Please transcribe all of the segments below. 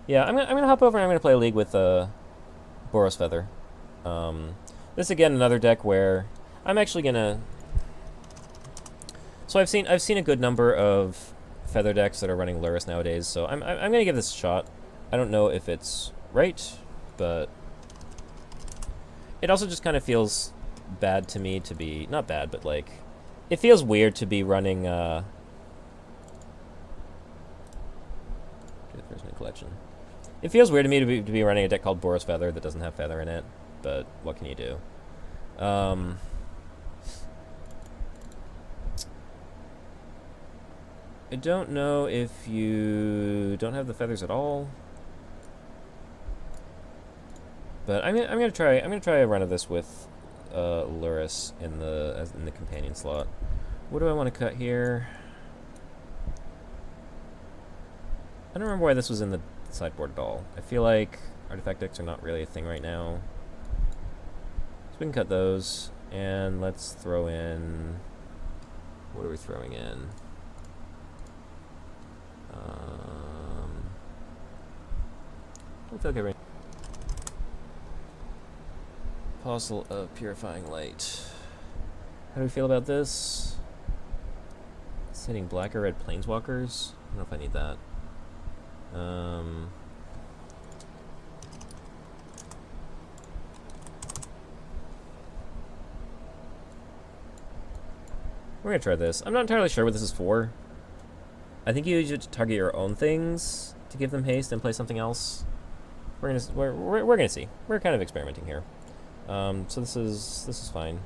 Yeah, I'm gonna hop over and I'm gonna play a league with Boros Feather. Um, this again another deck where I'm actually gonna. So I've seen a good number of Feather decks that are running Lurrus nowadays. So I'm gonna give this a shot. I don't know if it's right, but it also just kind of feels bad to me to be not bad, but like it feels weird to be running. There's no collection. It feels weird to me to be running a deck called Boros Feather that doesn't have Feather in it, but what can you do? I don't know if you don't have the feathers at all, but I'm gonna try a run of this with Lurrus in the companion slot. What do I want to cut here? I don't remember why this was in the sideboard at all. I feel like artifact decks are not really a thing right now. So we can cut those, and let's throw in... What are we throwing in? Don't feel like everything. Apostle of Purifying Light. How do we feel about this? It's hitting black or red planeswalkers. I don't know if I need that. We're gonna try this. I'm not entirely sure what this is for. I think you use it to target your own things to give them haste and play something else. We're gonna see. We're kind of experimenting here. So this is fine.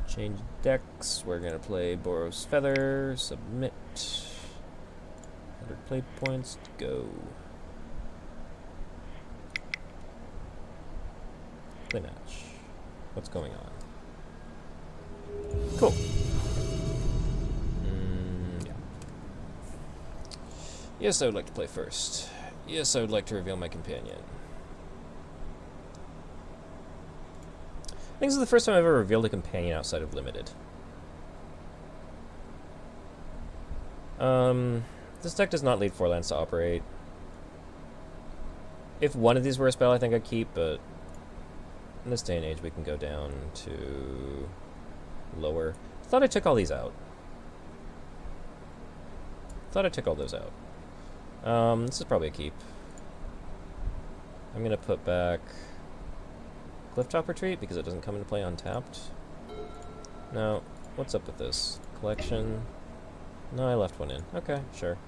Change decks. We're gonna play Boros Feather. Submit. 100 play points. Go. Play match. What's going on? Cool. Yeah. Yes, I would like to play first. Yes, I would like to reveal my companion. I think this is the first time I've ever revealed a companion outside of Limited. This deck does not lead 4 lands to operate. If one of these were a spell, I think I'd keep, but in this day and age, we can go down to lower. Thought I took all these out. Thought I took all those out. This is probably a keep. I'm gonna put back Clifftop Retreat because it doesn't come into play untapped. Now, what's up with this? Collection. No, I left one in. Okay, sure.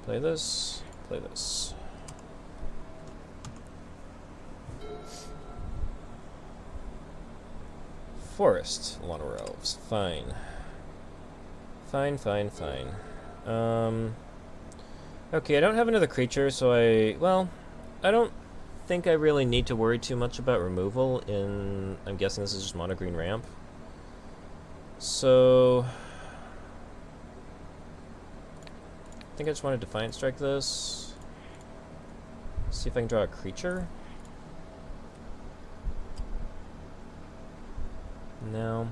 Play this. Play this. Forest. Llanowar Elves. Fine. Fine. Okay, I don't have another creature, so I don't think I really need to worry too much about removal in... I'm guessing this is just mono green ramp. So... I think I just want to Defiant Strike this. See if I can draw a creature. No.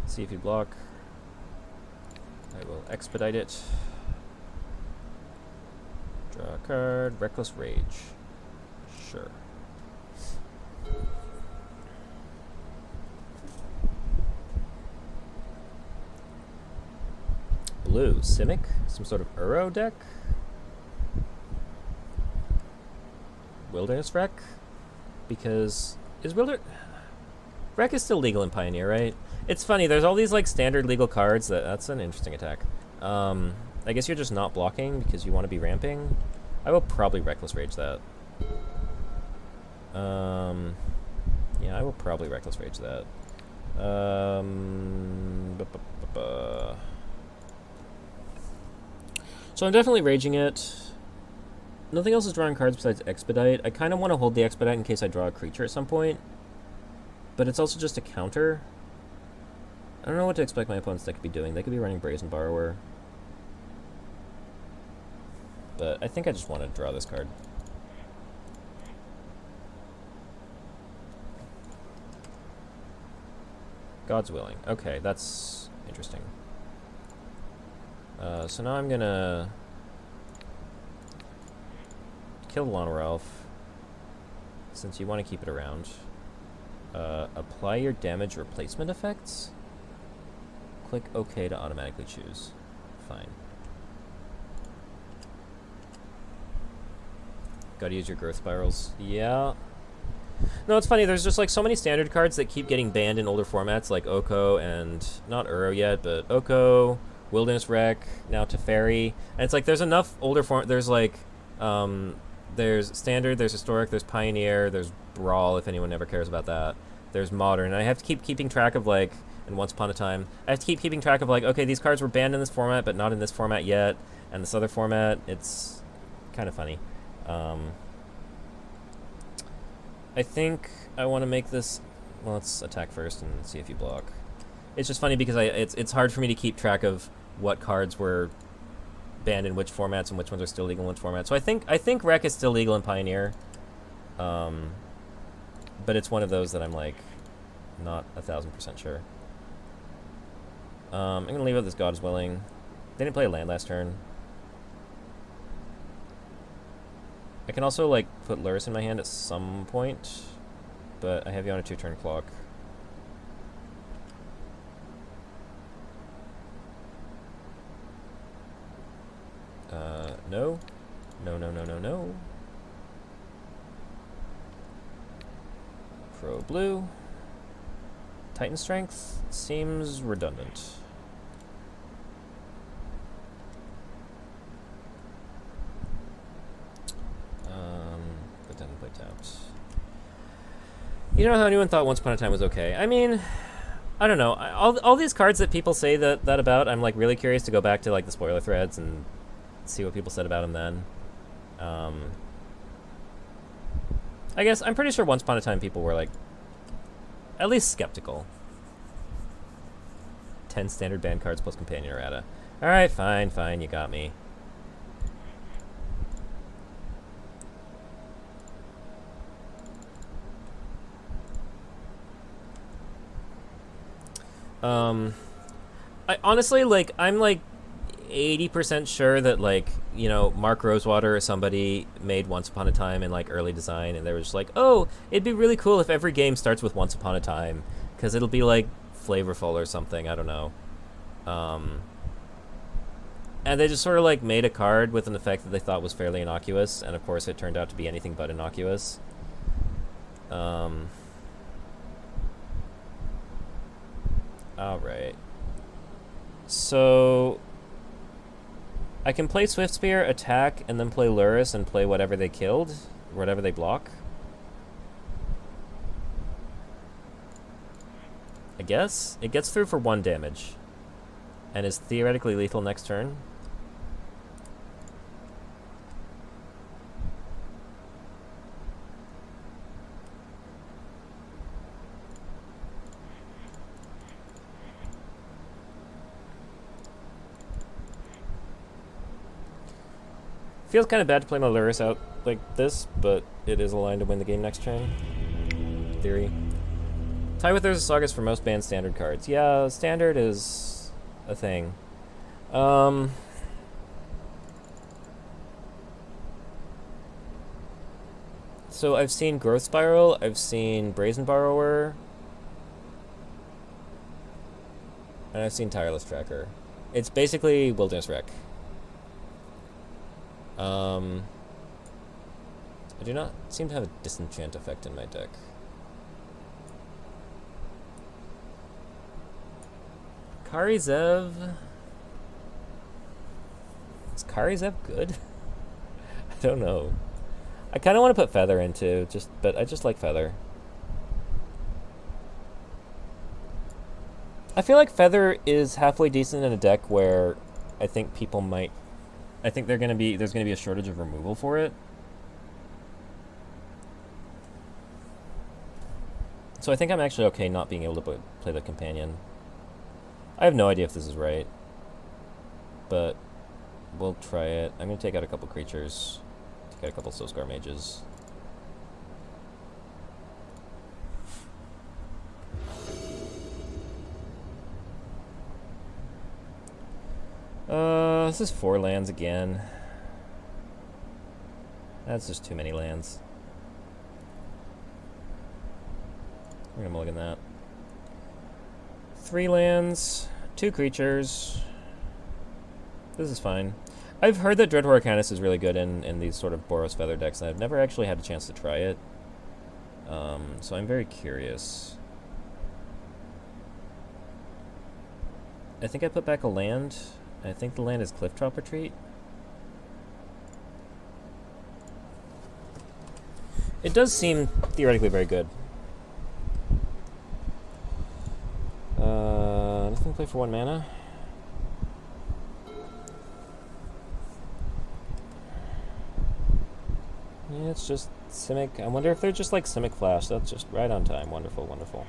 See if you block. I will expedite it. Draw a card. Reckless Rage. Sure. Blue. Simic? Some sort of Uro deck? Wilderness Wreck? Because... Is Wreck is still legal in Pioneer, right? It's funny, there's all these like standard legal cards that's an interesting attack. I guess you're just not blocking because you want to be ramping. I will probably Reckless Rage that. Yeah, I will probably Reckless Rage that. So I'm definitely raging it. Nothing else is drawing cards besides Expedite. I kind of want to hold the Expedite in case I draw a creature at some point. But it's also just a counter. I don't know what to expect my opponent's deck to be doing. They could be running Brazen Borrower. But I think I just want to draw this card. God's willing. Okay, that's interesting. So now I'm gonna kill the Lana Ralph, since you want to keep it around. Apply your damage replacement effects. Click OK to automatically choose. Fine. Gotta use your growth spirals. Yeah. No, it's funny. There's just like so many standard cards that keep getting banned in older formats, like Oko and not Uro yet, but Oko, Wilderness Wreck, now Teferi. And it's like there's enough older form. There's like there's standard, there's historic, there's pioneer, there's brawl. If anyone ever cares about that, there's modern. And I have to keep keeping track of like. And Once Upon a Time, I have to keep keeping track of like, okay, these cards were banned in this format, but not in this format yet, and this other format. It's kind of funny. I think I want to make this. Well, let's attack first and see if you block. It's just funny because it's hard for me to keep track of what cards were banned in which formats and which ones are still legal in which formats. So I think Rec is still legal in Pioneer, but it's one of those that I'm like not 1,000% sure. I'm gonna leave out this God is Willing. They didn't play a land last turn. I can also like put Lurrus in my hand at some point, but I have you on a 2-turn clock. No. No. Pro blue. Titan Strength seems redundant. But then play tapped. You know how anyone thought Once Upon a Time was okay? I mean, I don't know. All these cards that people say that about, I'm like really curious to go back to like the spoiler threads and see what people said about him then. I guess I'm pretty sure Once Upon a Time people were like at least skeptical. 10 standard banned cards plus companion errata. Alright, fine, you got me. I honestly, like, I'm like 80% sure that, like, you know, Mark Rosewater or somebody made Once Upon a Time in like early design, and they were just like, oh, it'd be really cool if every game starts with Once Upon a Time, because it'll be like flavorful or something. I don't know. And they just sort of like made a card with an effect that they thought was fairly innocuous, and of course it turned out to be anything but innocuous. Alright. So I can play Swift Spear, attack, and then play Lurrus and play whatever they killed, whatever they block. I guess? It gets through for 1 damage. And is theoretically lethal next turn. Feels kind of bad to play my Lurrus out like this, but it is aligned to win the game next turn. Theory. Tie with There's a Sagas for most banned standard cards. Yeah, standard is a thing. So I've seen Growth Spiral, I've seen Brazen Borrower, and I've seen Tireless Tracker. It's basically Wilderness Wreck. I do not seem to have a disenchant effect in my deck. Kari Zev. Is Kari Zev good? I don't know. I kind of want to put Feather into, but I just like Feather. I feel like Feather is halfway decent in a deck where I think people might. I think there's gonna be a shortage of removal for it. So I think I'm actually okay not being able to play the companion. I have no idea if this is right, but we'll try it. I'm gonna take out a couple creatures, take out a couple Soulscar mages. This is 4 lands again. That's just too many lands. We're gonna mulligan that. 3 lands, 2 creatures. This is fine. I've heard that Dreadhorde Arcanist is really good in these sort of Boros Feather decks, and I've never actually had a chance to try it. So I'm very curious. I think I put back a land. I think the land is Clifftop Retreat. It does seem theoretically very good. Nothing to play for 1 mana. Yeah, it's just Simic. I wonder if they're just like Simic Flash. That's just right on time. Wonderful, wonderful.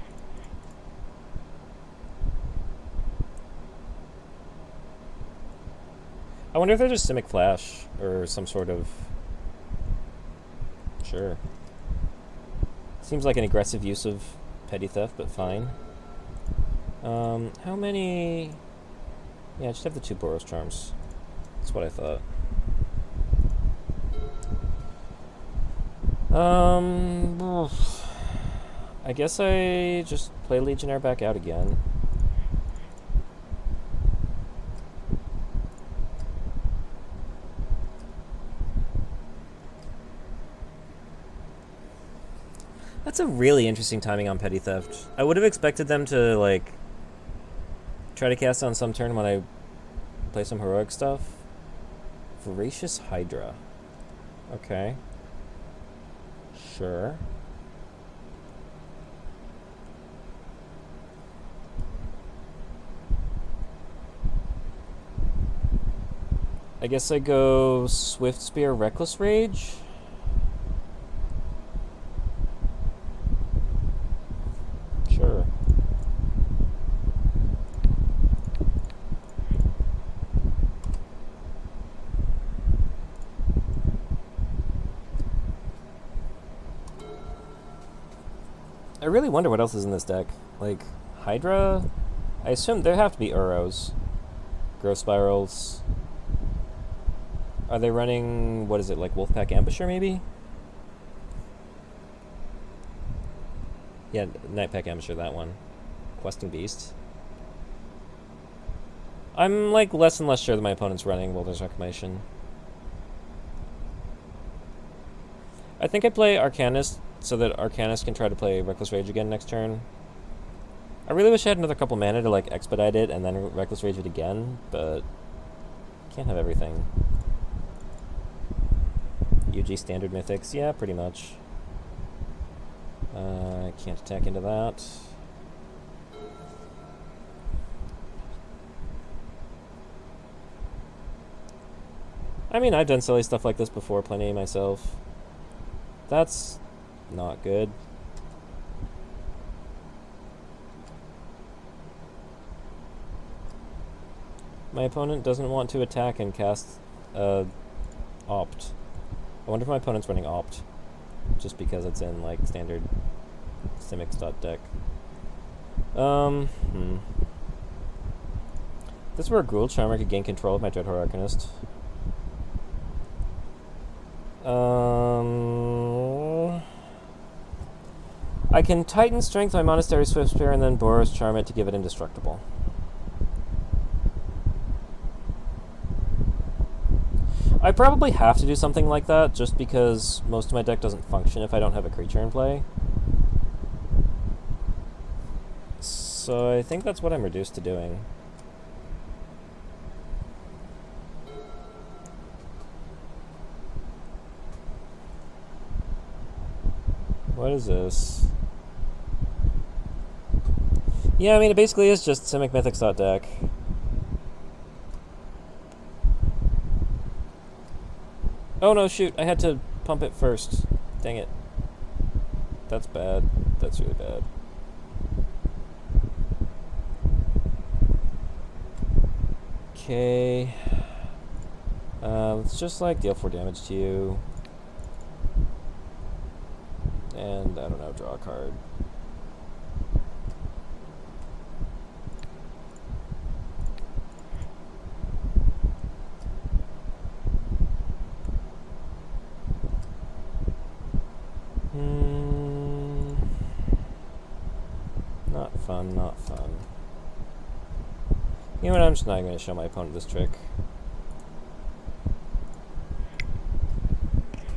I wonder if they're just Simic Flash or some sort of... Sure. Seems like an aggressive use of Petty Theft, but fine. How many... Yeah, I just have the 2 Boros Charms. That's what I thought. I guess I just play Legionnaire back out again. That's a really interesting timing on Petty Theft. I would have expected them to, like, try to cast on some turn when I play some heroic stuff. Voracious Hydra. Okay. Sure. I guess I go Swift Spear, Reckless Rage. Sure. I really wonder what else is in this deck. Like, Hydra? I assume there have to be Uros. Growth Spirals. Are they running, what is it, like Wolfpack Ambusher maybe? Yeah, Nightpack Ambusher, that one. Questing Beast. I'm like less and less sure that my opponent's running Wilder's Reclamation. I think I play Arcanist so that Arcanist can try to play Reckless Rage again next turn. I really wish I had another couple mana to like expedite it and then Reckless Rage it again, but can't have everything. UG Standard Mythics, yeah, pretty much. I can't attack into that. I mean, I've done silly stuff like this before plenty myself. That's not good. My opponent doesn't want to attack and cast Opt. I wonder if my opponent's running Opt. Just because it's in, like, standard Simic.deck. This is where a Gruul Charmer could gain control of my Dreadhorde Arcanist. I can Titan Strength my Monastery Swift Spear and then Boros Charm it to give it indestructible. I probably have to do something like that just because most of my deck doesn't function if I don't have a creature in play. So I think that's what I'm reduced to doing. What is this? Yeah, I mean, it basically is just Simic Mythics.deck. Oh no, shoot, I had to pump it first. Dang it. That's bad. That's really bad. Okay. Let's just, like, deal 4 damage to you. And, I don't know, draw a card. fun, not fun. You know what, I'm just not going to show my opponent this trick.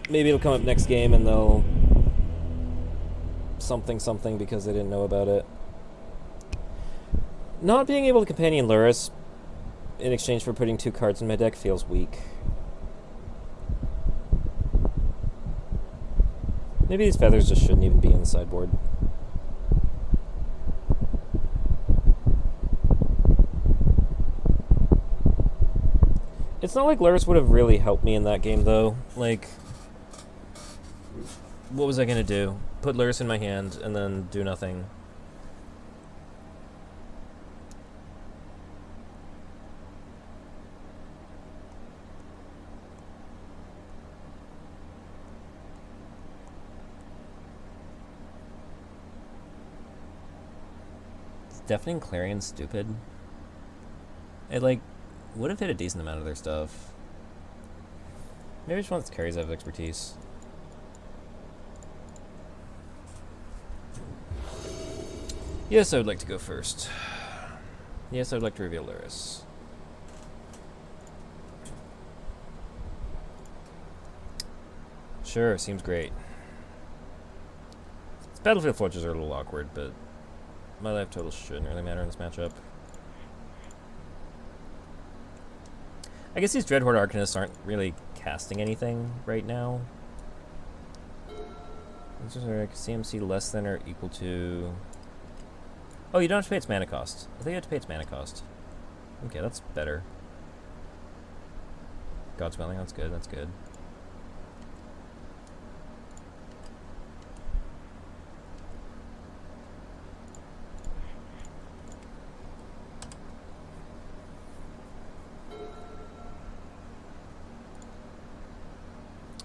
Maybe it'll come up next game and they'll something because they didn't know about it. Not being able to companion Lurrus in exchange for putting 2 cards in my deck feels weak. Maybe these feathers just shouldn't even be in the sideboard. It's not like Lurrus would have really helped me in that game, though. Like, what was I going to do? Put Lurrus in my hand and then do nothing. Deafening Clarion stupid. It, like, would have hit a decent amount of their stuff. Maybe I just want carries out of expertise. Yes, I would like to go first. Yes, I would like to reveal Lurrus. Sure, seems great. Battlefield Forges are a little awkward, but my life total shouldn't really matter in this matchup. I guess these Dreadhorde Arcanists aren't really casting anything right now. This is like CMC less than or equal to... Oh, you don't have to pay its mana cost. I think you have to pay its mana cost. Okay, that's better. Godswelling, that's good, that's good.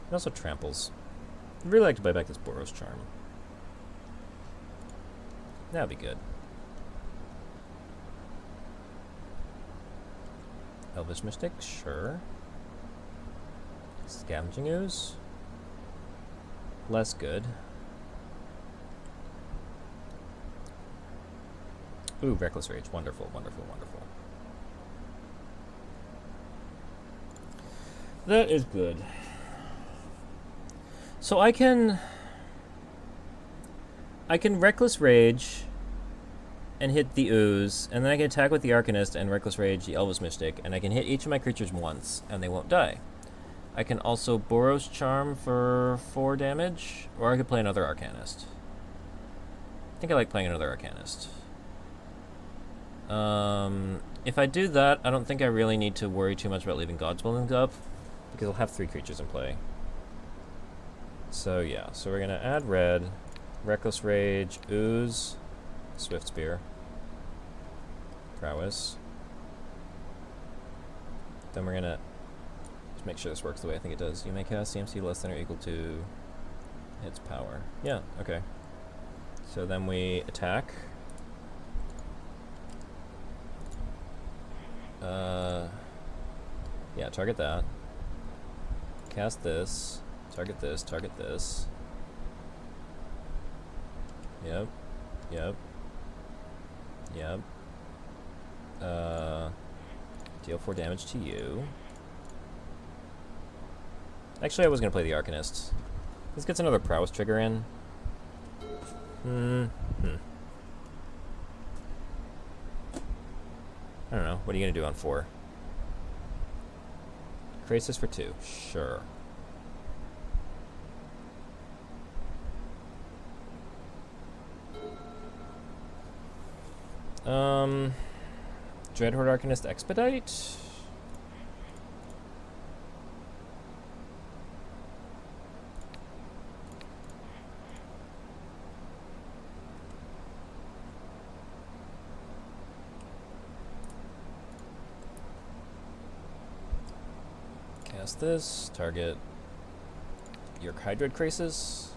It also tramples. I'd really like to buy back this Boros Charm. That would be good. Elvish Mystic, sure. Scavenging Ooze. Less good. Ooh, Reckless Rage. Wonderful, wonderful, wonderful. That is good. So I can Reckless Rage and hit the Ooze, and then I can attack with the Arcanist and Reckless Rage the Elvis Mystic, and I can hit each of my creatures once, and they won't die. I can also Boros Charm for 4 damage, or I could play another Arcanist. I think I like playing another Arcanist. If I do that, I don't think I really need to worry too much about leaving Godswilling up, because I'll have 3 creatures in play. So yeah, so we're gonna add red, Reckless Rage, Ooze, Swift Spear, Prowess. Then we're gonna just make sure this works the way I think it does. You may cast CMC less than or equal to its power. Yeah, okay. So then we attack. Yeah, target that. Cast this. Target this, target this. Yep. Yep. Yep. Deal 4 damage to you. Actually, I was going to play the Arcanist. This gets another Prowess trigger in. I don't know. What are you going to do on 4? Crisis for 2. Sure. Dreadhorde Arcanist Expedite? Cast this, target your Hydroid Crisis.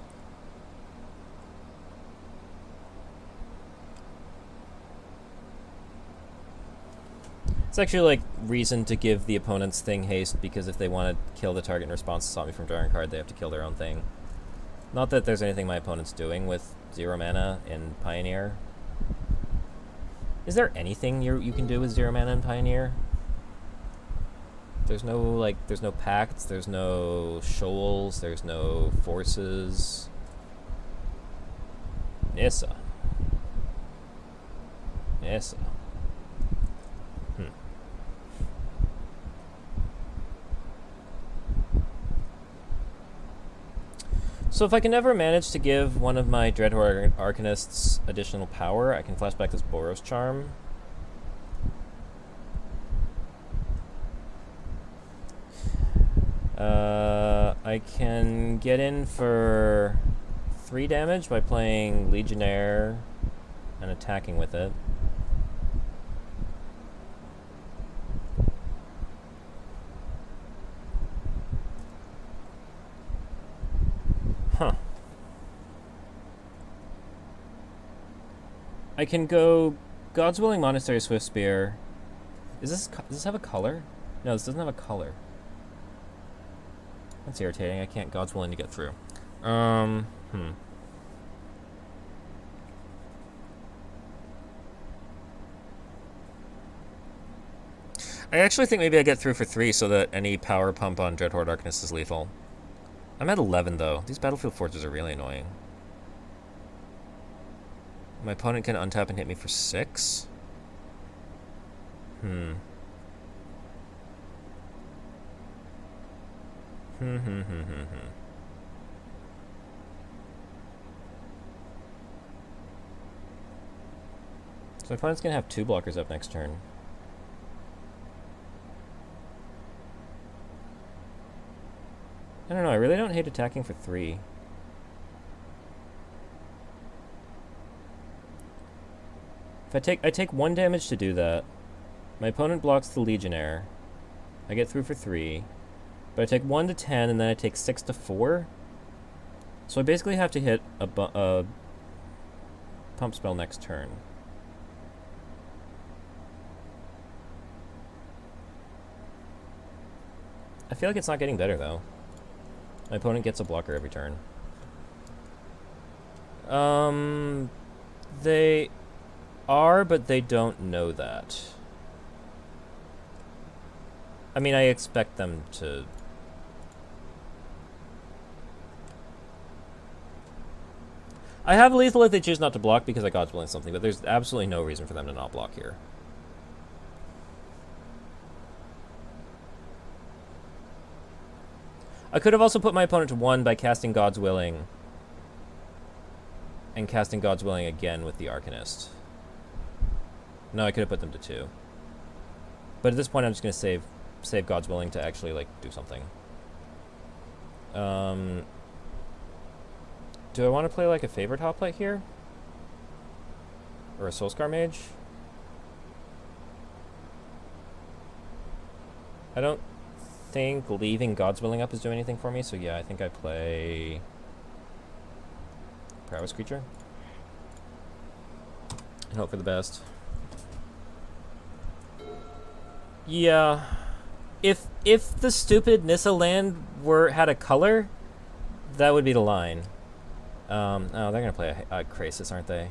It's actually like reason to give the opponent's thing haste, because if they want to kill the target in response to Stop Me from drawing a card, they have to kill their own thing. Not that there's anything my opponent's doing with 0 mana in Pioneer. Is there anything you can do with 0 mana and Pioneer? There's no, like, there's no pacts, there's no shoals, there's no forces. Nissa. So if I can ever manage to give one of my Dreadhorde Arcanists additional power, I can flash back this Boros charm. I can get in for 3 damage by playing Legionnaire and attacking with it. Huh. I can go God's Willing Monastery Swift Spear. Does this have a color? No, this doesn't have a color. That's irritating. I can't God's Willing to get through. I actually think maybe I get through for 3 so that any power pump on Dreadhorde Arcanist is lethal. I'm at 11 though. These Battlefield Forges are really annoying. My opponent can untap and hit me for 6? So my opponent's gonna have 2 blockers up next turn. I don't know, I really don't hate attacking for 3. If I take 1 damage to do that. My opponent blocks the Legionnaire. I get through for 3. But I take 1 to 10, and then I take 6 to 4. So I basically have to hit a pump spell next turn. I feel like it's not getting better, though. My opponent gets a blocker every turn. They are, but they don't know that. I mean, I expect them to... I have lethal if they choose not to block because I God's Willing something, but there's absolutely no reason for them to not block here. I could have also put my opponent to 1 by casting God's Willing. And casting God's Willing again with the Arcanist. No, I could have put them to 2. But at this point I'm just going to save God's Willing to actually, like, do something. Do I want to play, like, a favorite hoplite here? Or a Soulscar Mage? I don't think leaving God's Willing up is doing anything for me, so yeah, I think I play Prowess Creature and hope for the best. Yeah, if the stupid Nissa land had a color, that would be the line. Oh, they're gonna play a Krasis, aren't they?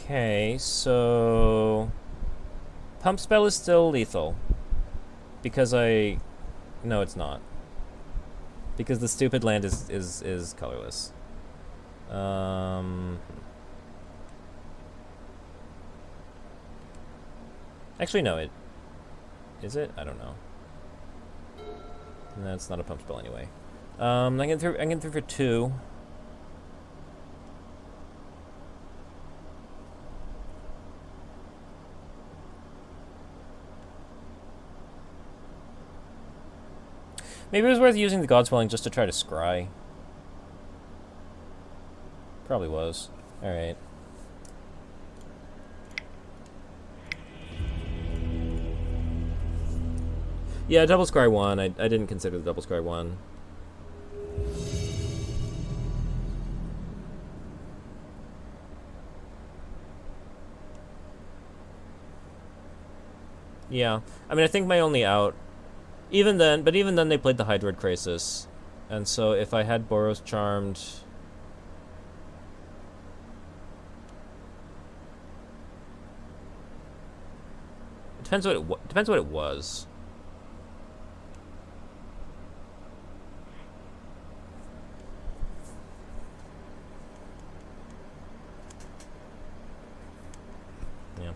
Okay, so pump spell is still lethal because no, it's not, because the stupid land is colorless. Actually, no, is it? I don't know. That's not a pump spell anyway. I get through for 2. Maybe it was worth using the God's Willing just to try to scry. Probably was. Alright. Yeah, double scry 1. I didn't consider the double scry 1. Yeah. I mean, I think my only out... Even then they played the Hydroid Crisis. And so if I had Boros Charmed... It depends what it was. Yeah.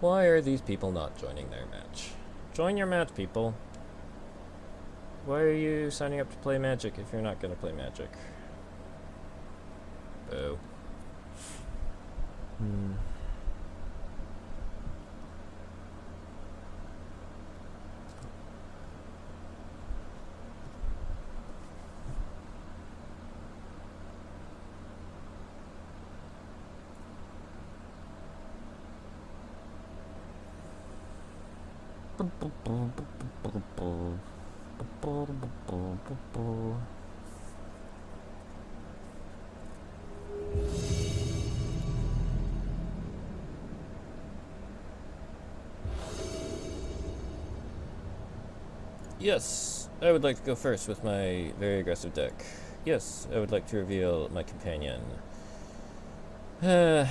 Why are these people not joining their match? Join your match, people. Why are you signing up to play Magic if you're not going to play Magic? Boo. Yes, I would like to go first with my very aggressive deck. Yes, I would like to reveal my companion. I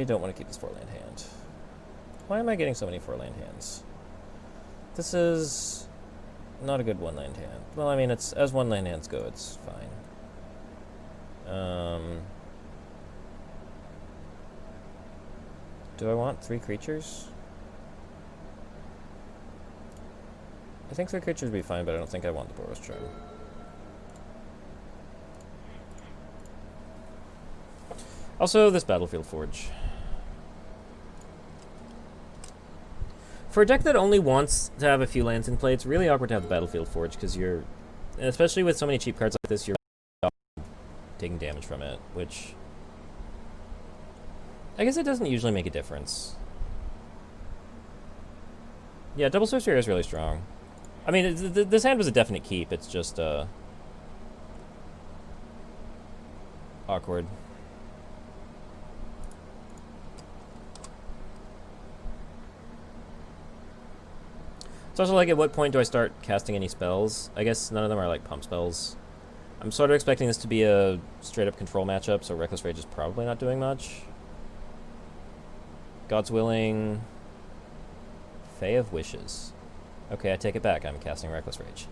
don't want to keep this 4-land hand. Why am I getting so many 4-land hands? This is not a good 1-land hand. Well, I mean, it's as 1-land hands go, it's fine. Do I want 3 creatures? I think 3 creatures would be fine, but I don't think I want the Boros Charm. Also, this Battlefield Forge. For a deck that only wants to have a few lands in play, it's really awkward to have the Battlefield Forge, because you're... Especially with so many cheap cards like this, you're taking damage from it, which... I guess it doesn't usually make a difference. Yeah, Double Sorcerer is really strong. I mean, this hand was a definite keep, it's just, awkward. It's also like, at what point do I start casting any spells? I guess none of them are like pump spells. I'm sort of expecting this to be a straight-up control matchup, so Reckless Rage is probably not doing much. God's Willing... Fae of Wishes. Okay, I take it back. I'm casting Reckless Rage.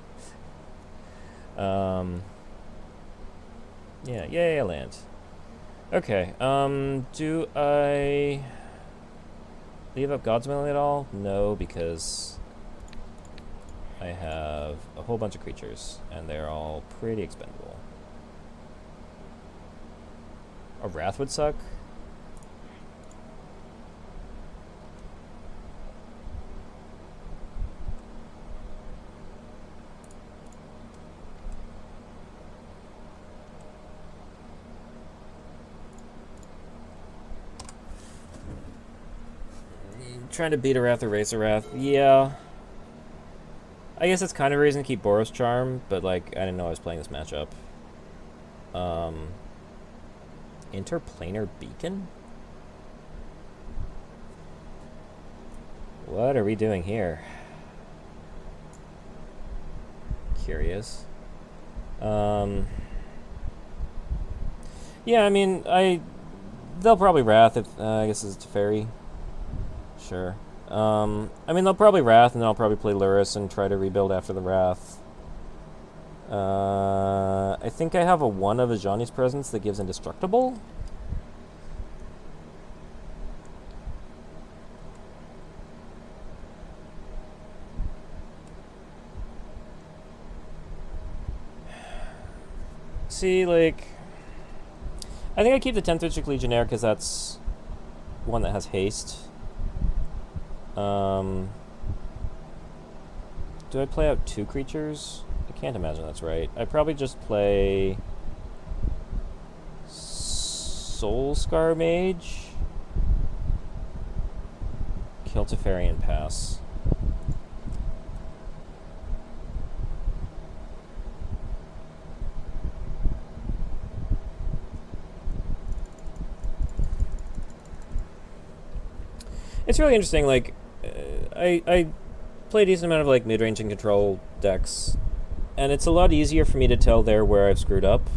Yeah, yay, I land. Okay, do I leave up God's Willing at all? No, because I have a whole bunch of creatures, and they're all pretty expendable. A Wrath would suck. Trying to beat a Wrath or race a Wrath. Yeah. I guess that's kind of a reason to keep Boros Charm, but like, I didn't know I was playing this matchup. Interplanar Beacon? What are we doing here? Curious. Yeah, I mean, they'll probably Wrath if, I guess it's Teferi. Sure. I mean, they'll probably Wrath, and then I'll probably play Lurrus and try to rebuild after the Wrath. I think I have a 1 of Ajani's Presence that gives Indestructible. See, like, I think I keep the 10th Richard Legionnaire because that's one that has haste. Do I play out 2 creatures? I can't imagine that's right. I probably just play Soul Scar Mage, kill Teferi, and pass. It's really interesting, like, I play a decent amount of, like, mid-range and control decks, and it's a lot easier for me to tell there where I've screwed up.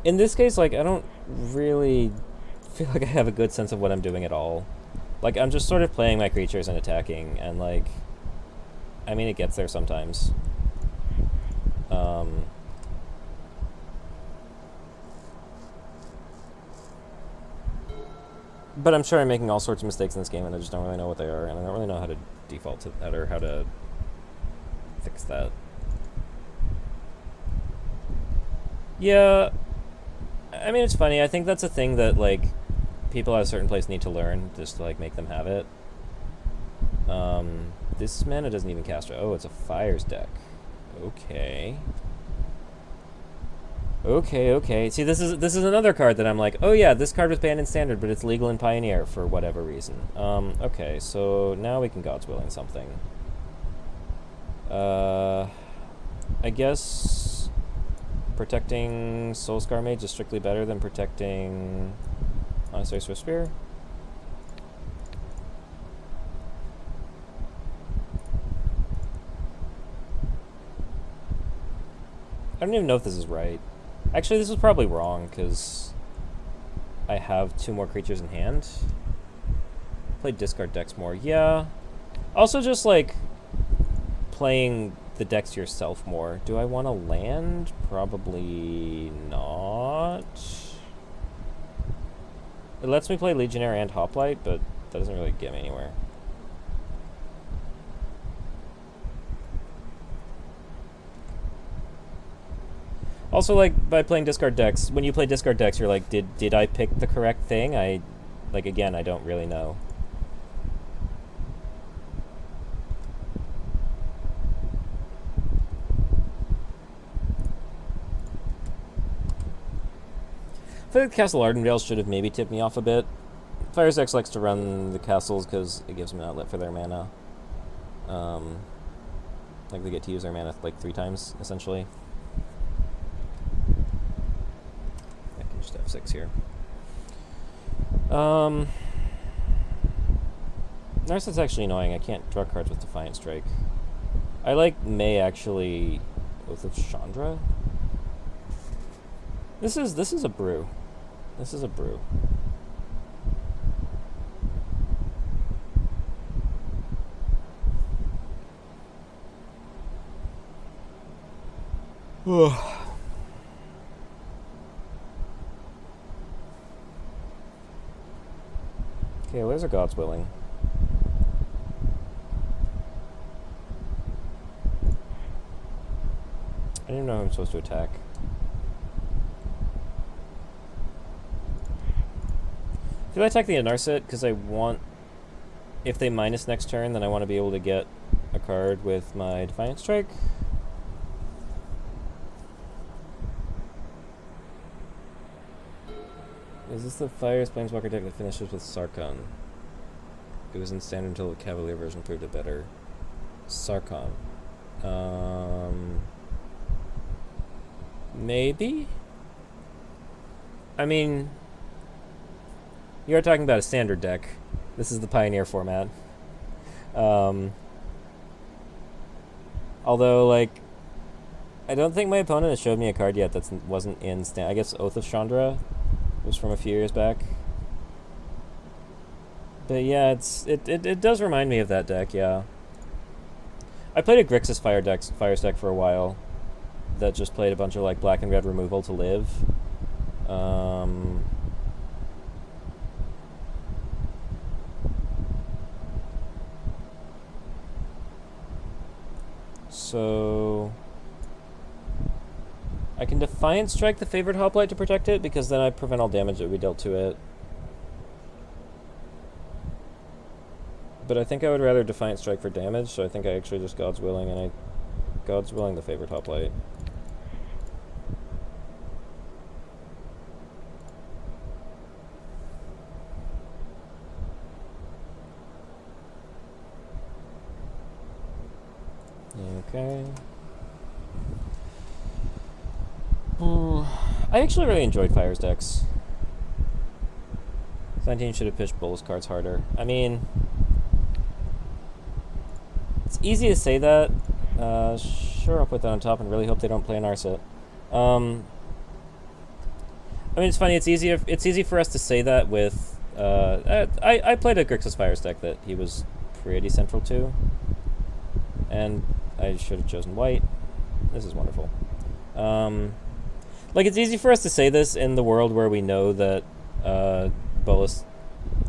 In this case, like, I don't really feel like I have a good sense of what I'm doing at all. Like, I'm just sort of playing my creatures and attacking, and, like, I mean, it gets there sometimes. But I'm sure I'm making all sorts of mistakes in this game, and I just don't really know what they are, and I don't really know how to default to that or how to fix that. Yeah, I mean, it's funny. I think that's a thing that, like, people at a certain place need to learn, just to, like, make them have it. This mana doesn't even cast. Oh, it's a Fires deck. Okay. Okay. See, this is another card that I'm like, oh yeah, this card was banned in Standard, but it's legal in Pioneer for whatever reason. Okay, so now we can God's Willing something. I guess protecting Soulscar Mage is strictly better than protecting Monastery Swift Spear. I don't even know if this is right. Actually, this is probably wrong, because I have 2 more creatures in hand. Play discard decks more. Yeah. Also just, like, playing the decks yourself more. Do I want to land? Probably not. It lets me play Legionnaire and Hoplite, but that doesn't really get me anywhere. Also, like, by playing discard decks, when you play discard decks, you're like, did I pick the correct thing? Again, I don't really know. I feel like Castle Ardenvale should have maybe tipped me off a bit. Fires X likes to run the castles because it gives them an outlet for their mana. Like, they get to use their mana, like, 3 times, essentially. F6 here. Narcis's actually annoying. I can't draw cards with Defiant Strike. I may actually Oath of Chandra. This is a brew. This is a brew. Okay, where's our God's Willing? I don't even know how I'm supposed to attack. Feel I attack the Anarset because I want, if they minus next turn, then I want to be able to get a card with my Defiant Strike. Is this the Fires Planeswalker deck that finishes with Sarkhan? It was in Standard until the Cavalier version proved it better. Sarkhan. Maybe? I mean, you're talking about a Standard deck. This is the Pioneer format. Although, like, I don't think my opponent has showed me a card yet that wasn't in Standard. I guess Oath of Chandra was from a few years back. But yeah, it does remind me of that deck, yeah. I played a Grixis Fires deck for a while that just played a bunch of, like, black and red removal to live. So I can Defiant Defiant Strike the favorite Hoplite to protect it, because then I prevent all damage that would be dealt to it. But I think I would rather Defiant Strike for damage, so I think I actually just God's Willing, and I God's Willing the favorite Hoplite. Okay. I actually really enjoyed Fire's decks. 17 should have pitched Boros cards harder. I mean, it's easy to say that. Sure, I'll put that on top and really hope they don't play an Arset. I mean, it's funny. It's easy for us to say that with. I played a Grixis Fire's deck that he was pretty central to, and I should have chosen white. This is wonderful. Like, it's easy for us to say this in the world where we know that Boros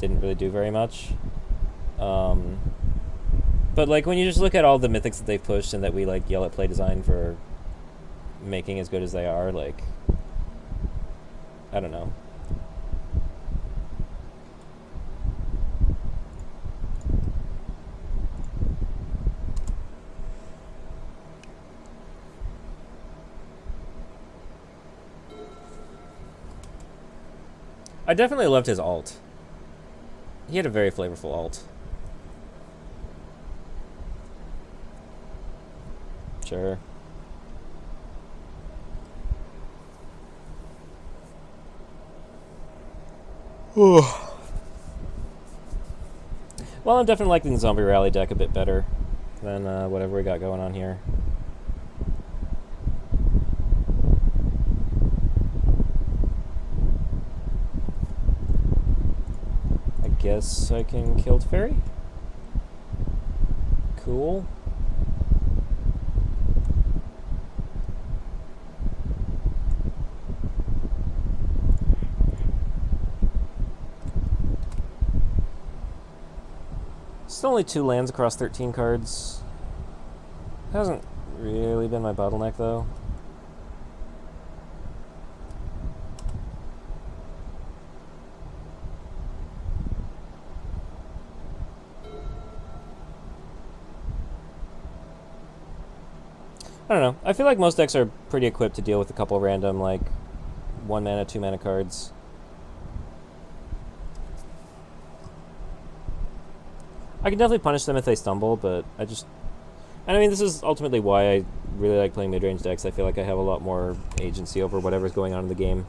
didn't really do very much. But, like, when you just look at all the mythics that they've pushed and that we, like, yell at play design for making as good as they are, like, I don't know. I definitely loved his ult. He had a very flavorful ult. Sure. Well, I'm definitely liking the Zombie Rally deck a bit better than whatever we got going on here. Guess I can kill Teferi. Cool. Still only 2 lands across 13 cards. Hasn't really been my bottleneck, though. I don't know. I feel like most decks are pretty equipped to deal with a couple random, like, 1 mana, 2 mana cards. I can definitely punish them if they stumble, but I mean, this is ultimately why I really like playing mid-range decks. I feel like I have a lot more agency over whatever's going on in the game.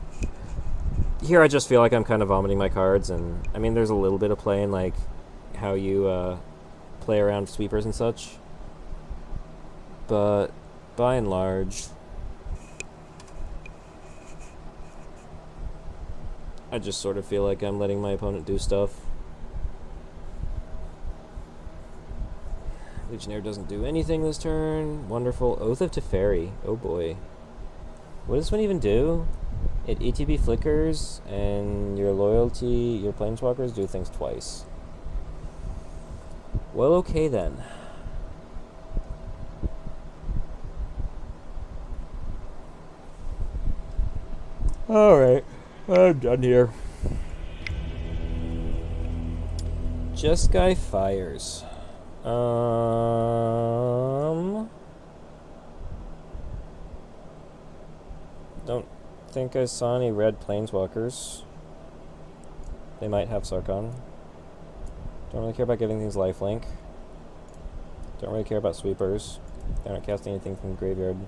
Here I just feel like I'm kind of vomiting my cards, and, I mean, there's a little bit of play in, like, how you play around sweepers and such. But by and large, I just sort of feel like I'm letting my opponent do stuff. Legionnaire doesn't do anything this turn. Wonderful. Oath of Teferi. Oh boy. What does this one even do? It ETB flickers, and your planeswalkers do things twice. Well, okay then. Alright, I'm done here. Jeskai Fires. Don't think I saw any red planeswalkers. They might have Sarkhan. Don't really care about giving things lifelink. Don't really care about sweepers. They aren't casting anything from the graveyard.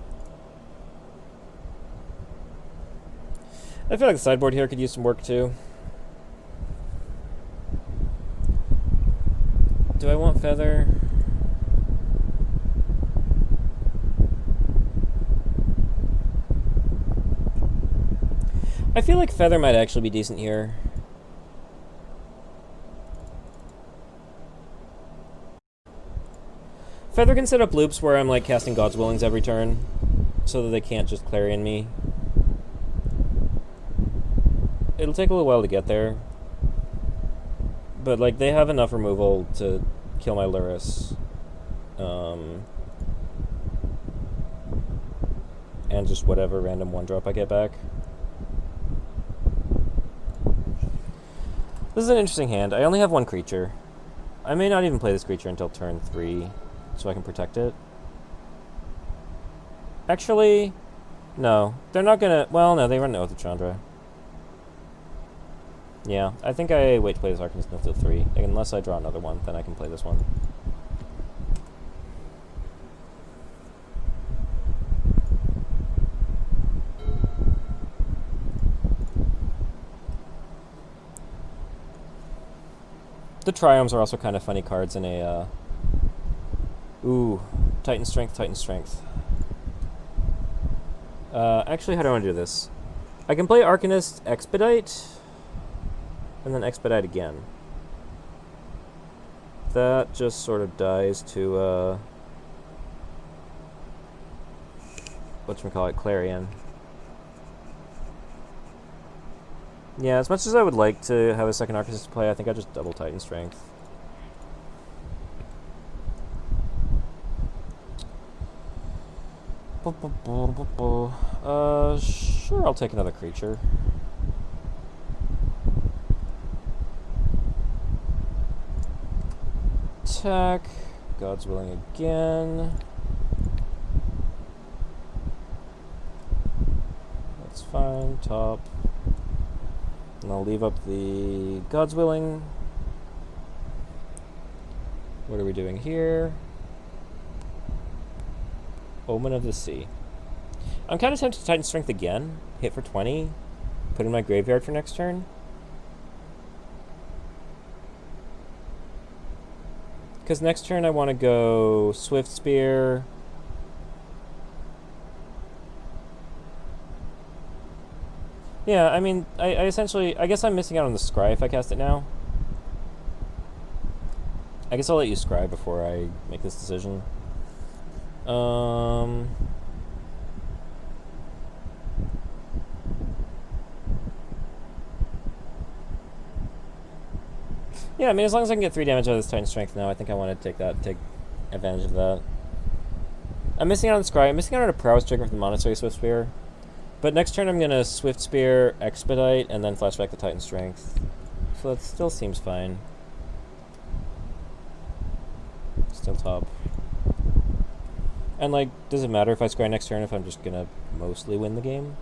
I feel like the sideboard here could use some work too. Do I want Feather? I feel like Feather might actually be decent here. Feather can set up loops where I'm like casting God's Willings every turn, so that they can't just Clarion me. It'll take a little while to get there, but like they have enough removal to kill my Lurrus. and just whatever random 1-drop I get back. This is an interesting hand. I only have 1 creature. I may not even play this creature until turn 3, so I can protect it. Actually, no. They're not gonna... Well, no, they run Oath of Chandra. Yeah, I think I wait to play this Arcanist until 3. Unless I draw another one, then I can play this one. The Triomes are also kind of funny cards in a... Ooh, Titan Strength, Titan Strength. Actually, how do I want to do this? I can play Arcanist, Expedite, and then Expedite again. That just sort of dies to, whatchamacallit, Clarion. Yeah, as much as I would like to have a second Arcanist to play, I think I just double Titan Strength. Sure, I'll take another creature. Attack. God's Willing again. That's fine. Top. And I'll leave up the God's Willing. What are we doing here? Omen of the Sea. I'm kind of tempted to Titan Strength again. Hit for 20. Put in my graveyard for next turn. Because next turn I want to go Swift Spear. Yeah, I mean, I essentially... I guess I'm missing out on the Scry if I cast it now. I guess I'll let you Scry before I make this decision. Yeah, I mean, as long as I can get 3 damage out of this Titan Strength now, I think I want to take advantage of that. I'm missing out on the Scry. I'm missing out on a Prowess trigger for the Monastery Swift Spear. But next turn I'm going to Swift Spear, Expedite, and then flashback the Titan Strength. So that still seems fine. Still top. And, like, does it matter if I Scry next turn if I'm just going to mostly win the game?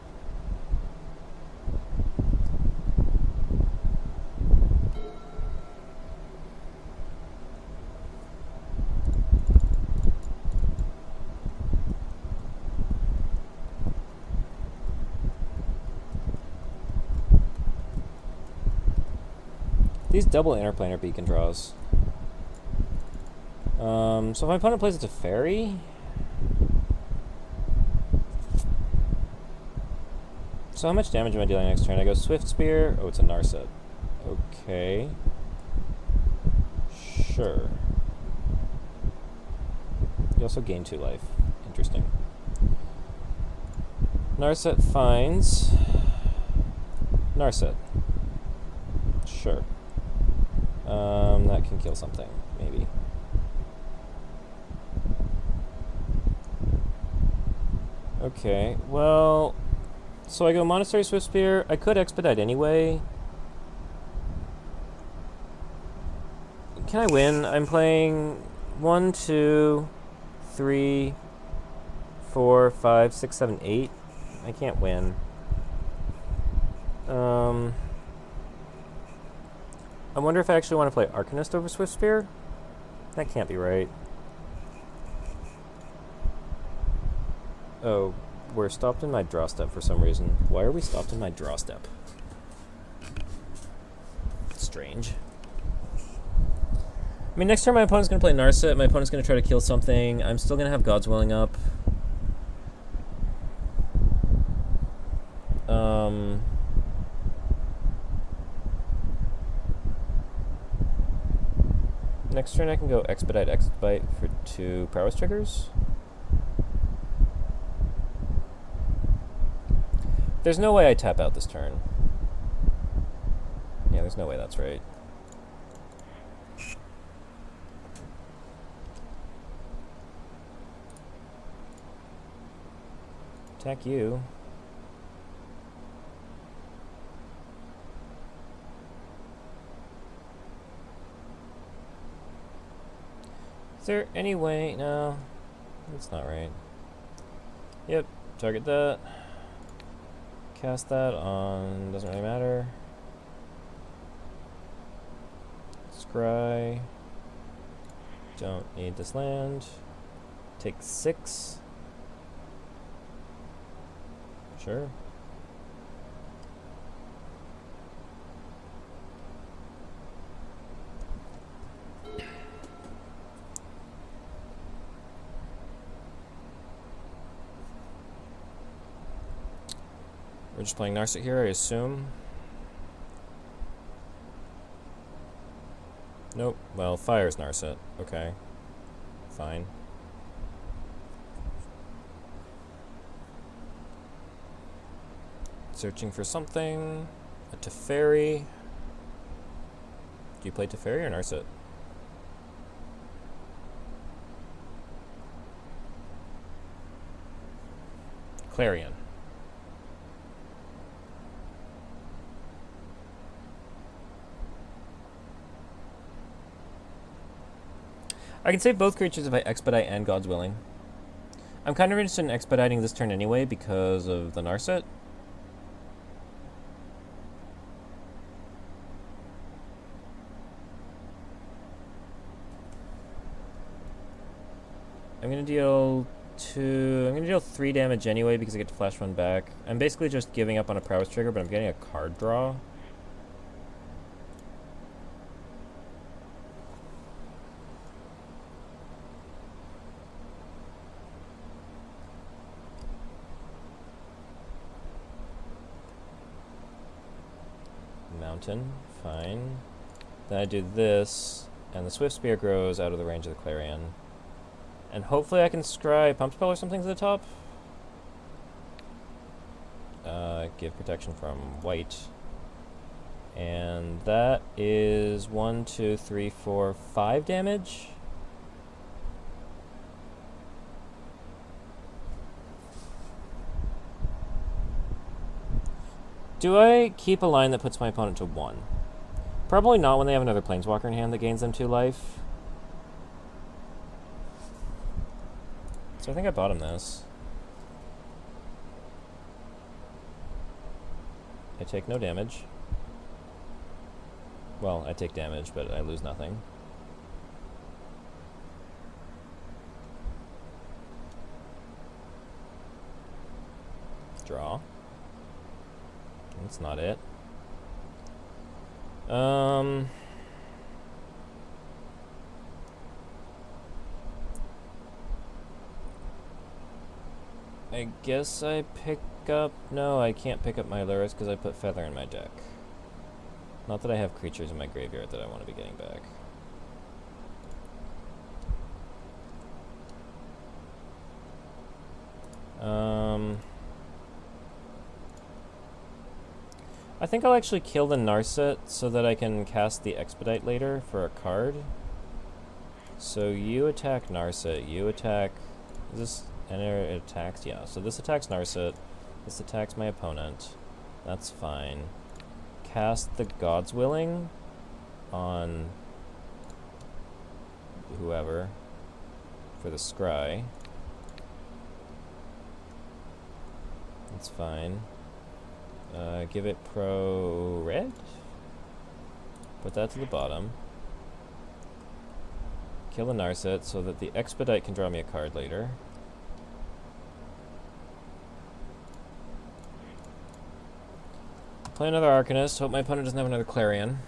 These double interplanar beacon draws. So if my opponent plays it to Fairy... So how much damage am I dealing next turn? I go Swift Spear. Oh, it's a Narset. Okay. Sure. You also gain 2 life. Interesting. Narset finds... Narset. Sure. That can kill something, maybe. Okay, well... So I go Monastery Swift Spear. I could Expedite anyway. Can I win? I'm playing 1, 2, 3, 4, 5, 6, 7, 8. I can't win. I wonder if I actually want to play Arcanist over Swift Spear? That can't be right. Oh, we're stopped in my draw step for some reason. Why are we stopped in my draw step? Strange. I mean, next turn my opponent's going to play Narset. My opponent's going to try to kill something. I'm still going to have God's Willing up. Next turn I can go Expedite for 2 Prowess triggers. There's no way I tap out this turn. Yeah, there's no way that's right. Attack you. Is there any way? No, that's not right. Yep, target that. Cast that on, doesn't really matter. Scry. Don't need this land. Take 6. Sure. We're just playing Narset here, I assume. Nope. Well, fire's Narset. Okay. Fine. Searching for something. A Teferi. Do you play Teferi or Narset? Clarion. I can save both creatures if I expedite and God's Willing. I'm kind of interested in expediting this turn anyway because of the Narset. I'm gonna deal 3 damage anyway because I get to flash 1 back. I'm basically just giving up on a prowess trigger, but I'm getting a card draw. Mountain, fine. Then I do this, and the Swift Spear grows out of the range of the Clarion. And hopefully I can scry Pump Spell or something to the top. Give protection from white. And that is 1, 2, 3, 4, 5 damage. Do I keep a line that puts my opponent to 1? Probably not when they have another Planeswalker in hand that gains them 2 life. So I think I bottom this. I take no damage. Well, I take damage, but I lose nothing. Draw. That's not it. I guess I pick up... No, I can't pick up my Lurrus because I put Feather in my deck. Not that I have creatures in my graveyard that I want to be getting back. I think I'll actually kill the Narset so that I can cast the Expedite later for a card. So you attack Narset, you attack... Is this... And it attacks? Yeah, so this attacks Narset, this attacks my opponent. That's fine. Cast the God's Willing on whoever for the Scry. That's fine. Give it pro red. Put that to the bottom. Kill the Narset so that the Expedite can draw me a card later. Play another Arcanist. Hope my opponent doesn't have another Clarion.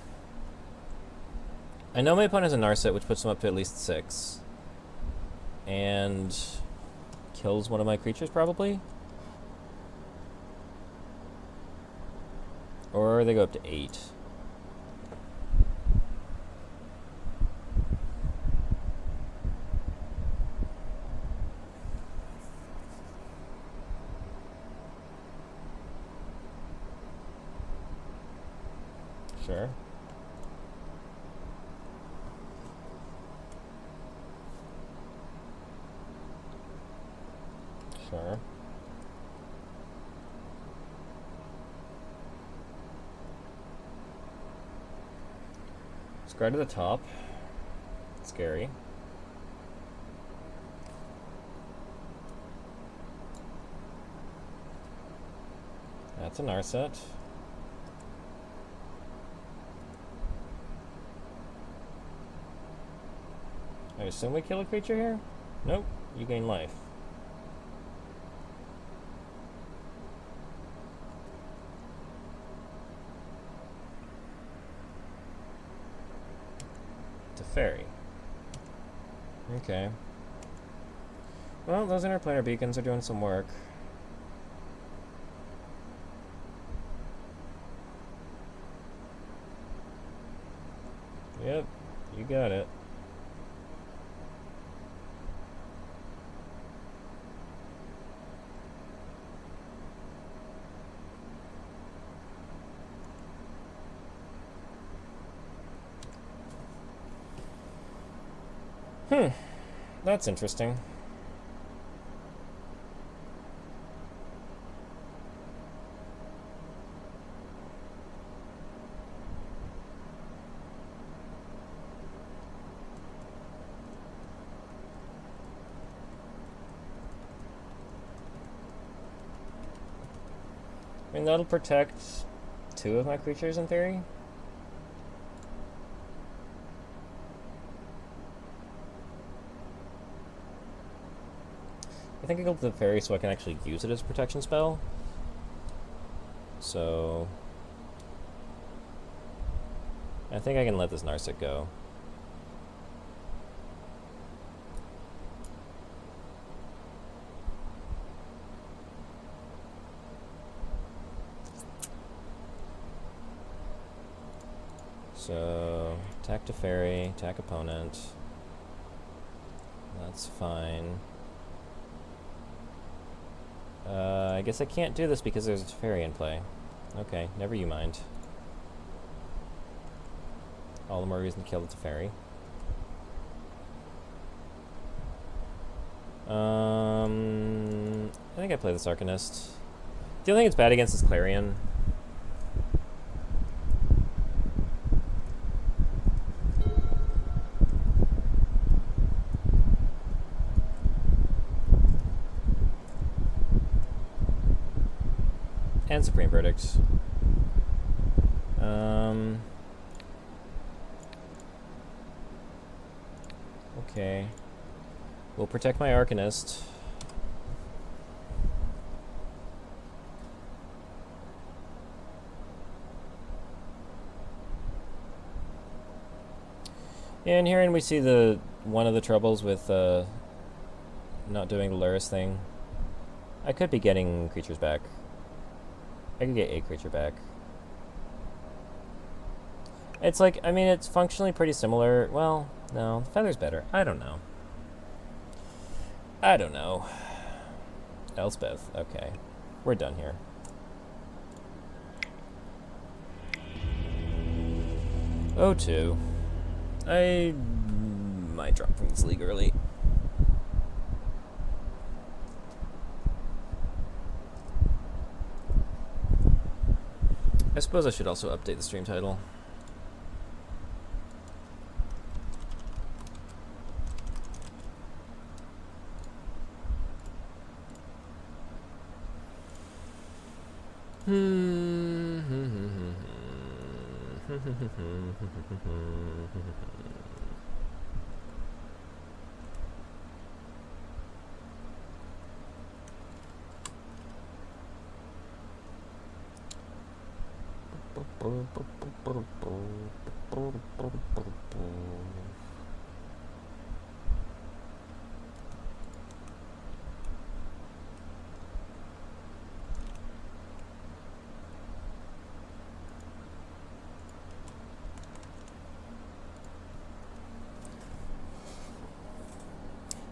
I know my opponent has a Narset, which puts him up to at least 6. And kills one of my creatures, probably? Or they go up to 8. Sure. Sure. Scry to the top. Scary. That's a Narset. I assume we kill a creature here? Nope, you gain life. It's a fairy. Okay. Well, those interplanar beacons are doing some work. Yep, you got it. That's interesting. I mean, that'll protect 2 of my creatures in theory. I think I killed the fairy so I can actually use it as a protection spell. So I think I can let this Narset go. So attack to fairy, attack opponent. That's fine. I guess I can't do this because there's a fairy in play. Okay, never you mind. All the more reason to kill the Teferi. I think I play this Arcanist. The only thing it's bad against is Clarion. And Supreme Verdict. Okay. We'll protect my Arcanist. And herein we see the one of the troubles with not doing the Luris thing. I could be getting creatures back. I can get a creature back. It's like, I mean, it's functionally pretty similar. Well, no, the Feather's better. I don't know. I don't know. Elspeth, okay. We're done here. O2. I might drop from this league early. I suppose I should also update the stream title.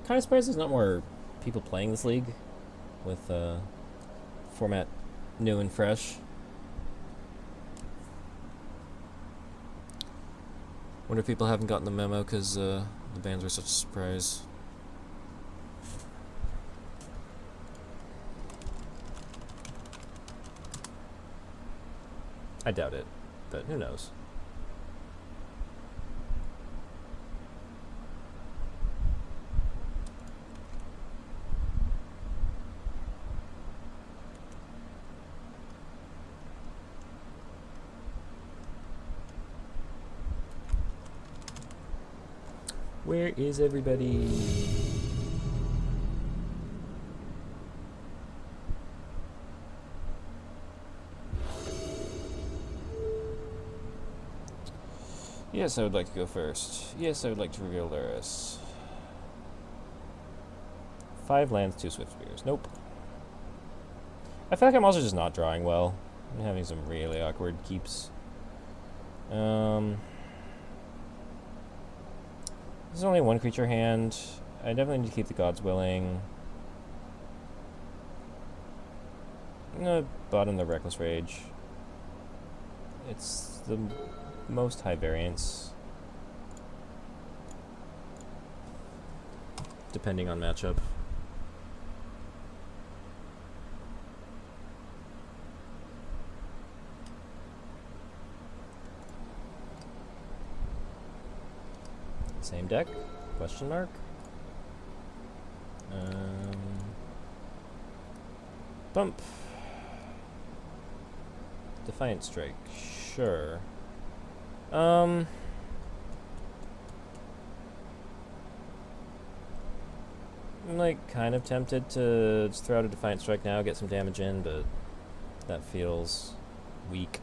Kind of surprised there's not more people playing this league with format new and fresh. Wonder if people haven't gotten the memo because the bans were such a surprise. I doubt it, but who knows. Where is everybody? Yes, I would like to go first. Yes, I would like to reveal Laris. 5 lands, 2 Swift Spears. Nope. I feel like I'm also just not drawing well. I'm having some really awkward keeps. There's only 1 creature hand. I definitely need to keep the Gods Willing. I'm gonna bottom the Reckless Rage. It's the most high variance, depending on matchup. Same deck? Question mark? Bump. Defiant Strike. Sure. I'm like kind of tempted to just throw out a Defiant Strike now, get some damage in, but that feels weak.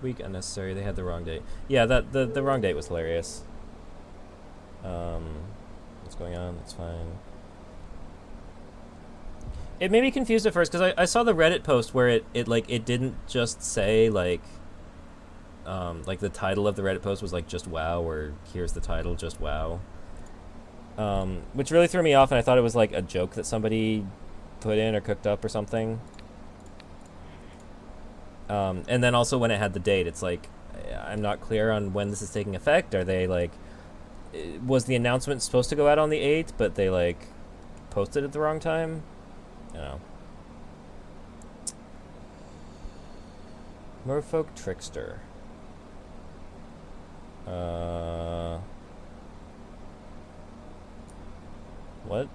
Weak, unnecessary. They had the wrong date. Yeah, the wrong date was hilarious. What's going on? That's fine. It made me confused at first because I saw the Reddit post where it didn't just say like the title of the Reddit post was like just WoW, or here's the title, just WoW. Which really threw me off, and I thought it was like a joke that somebody put in or cooked up or something. And then also when it had the date, it's like, I'm not clear on when this is taking effect. Are they like, was the announcement supposed to go out on the 8th, but they like posted at the wrong time? I don't know. Merfolk Trickster. What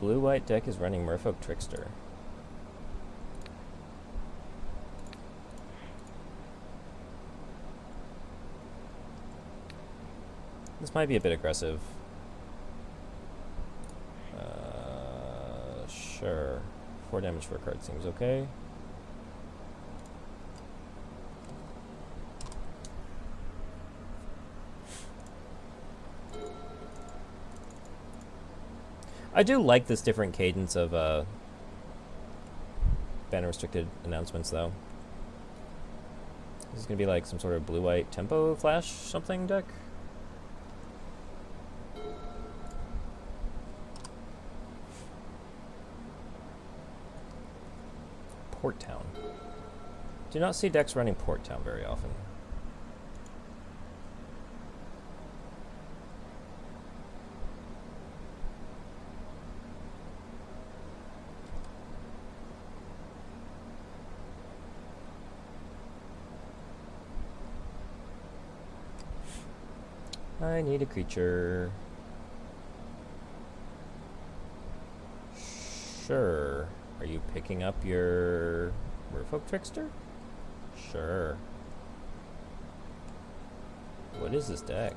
blue-white deck is running Merfolk Trickster? This might be a bit aggressive. Sure. 4 damage for a card seems okay. I do like this different cadence of banner restricted announcements, though. This is gonna be like some sort of blue-white tempo flash something deck. Port Town. Do not see decks running Port Town very often. I need a creature. Sure. Are you picking up your Merfolk Trickster? Sure. What is this deck?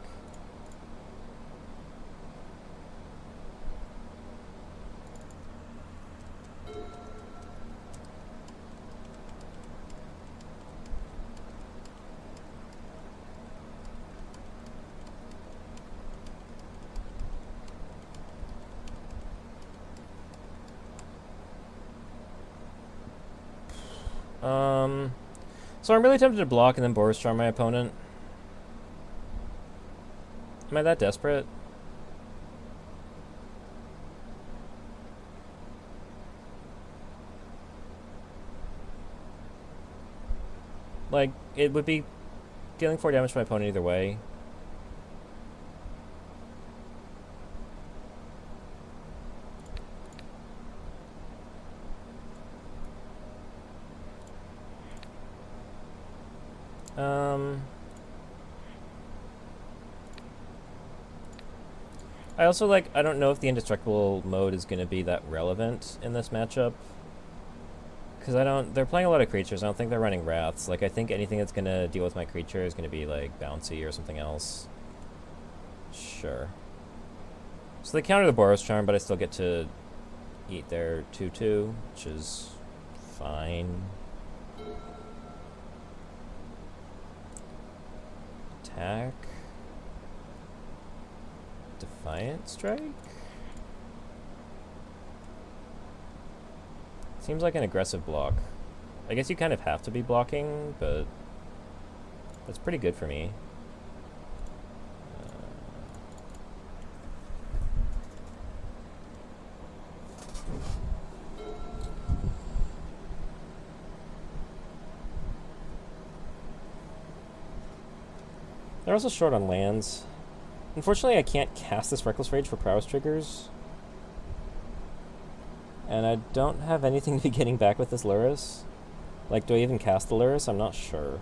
So I'm really tempted to block and then Boros Charm my opponent. Am I that desperate? Like, it would be dealing 4 damage to my opponent either way. I also, like, I don't know if the indestructible mode is going to be that relevant in this matchup. Because I don't... They're playing a lot of creatures. I don't think they're running Wraths. Like, I think anything that's going to deal with my creature is going to be, like, bouncy or something else. Sure. So they counter the Boros Charm, but I still get to eat their 2/2, which is fine. Attack. Defiant Strike? Seems like an aggressive block. I guess you kind of have to be blocking, but that's pretty good for me. They're also short on lands. Unfortunately, I can't cast this Reckless Rage for prowess triggers. And I don't have anything to be getting back with this Lurrus. Like, do I even cast the Lurrus? I'm not sure.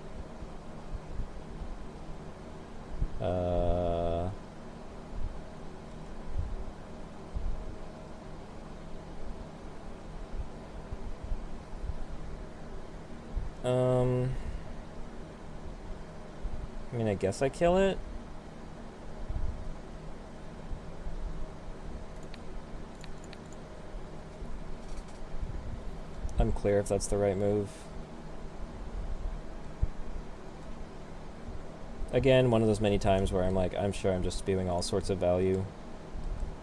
I mean, I guess I kill it. Unclear if that's the right move. Again, one of those many times where I'm like, I'm sure I'm just spewing all sorts of value.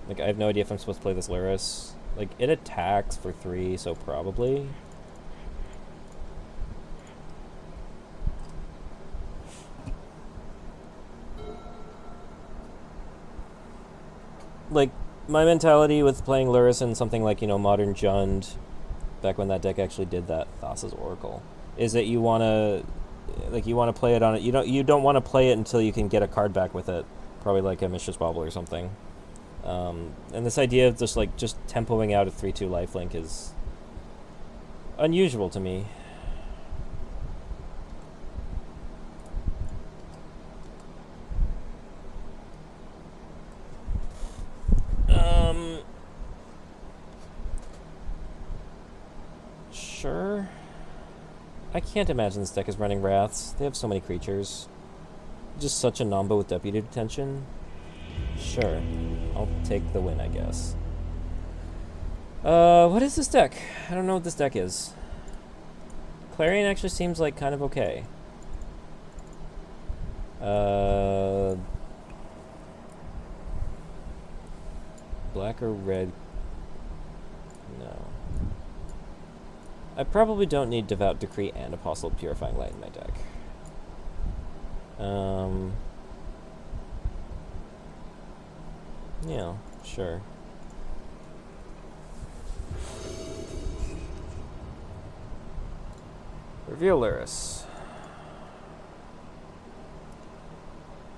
Like, I have no idea if I'm supposed to play this Lurrus. Like, it attacks for 3, so probably. Like, my mentality with playing Lurrus in something like, you know, Modern Jund, back when that deck actually did that, Thassa's Oracle, is that you want to, like, you want to play it on it. You don't want to play it until you can get a card back with it, probably like a Mishra's Bauble or something. And this idea of just tempoing out a 3/2 lifelink is unusual to me. Sure. I can't imagine this deck is running Wraths. They have so many creatures. Just such a Nomba with Deputy Detention. Sure. I'll take the win, I guess. What is this deck? I don't know what this deck is. Clarion actually seems like kind of okay. Black or red? No. I probably don't need Devout Decree and Apostle Purifying Light in my deck. Yeah, sure. Reveal Lurrus.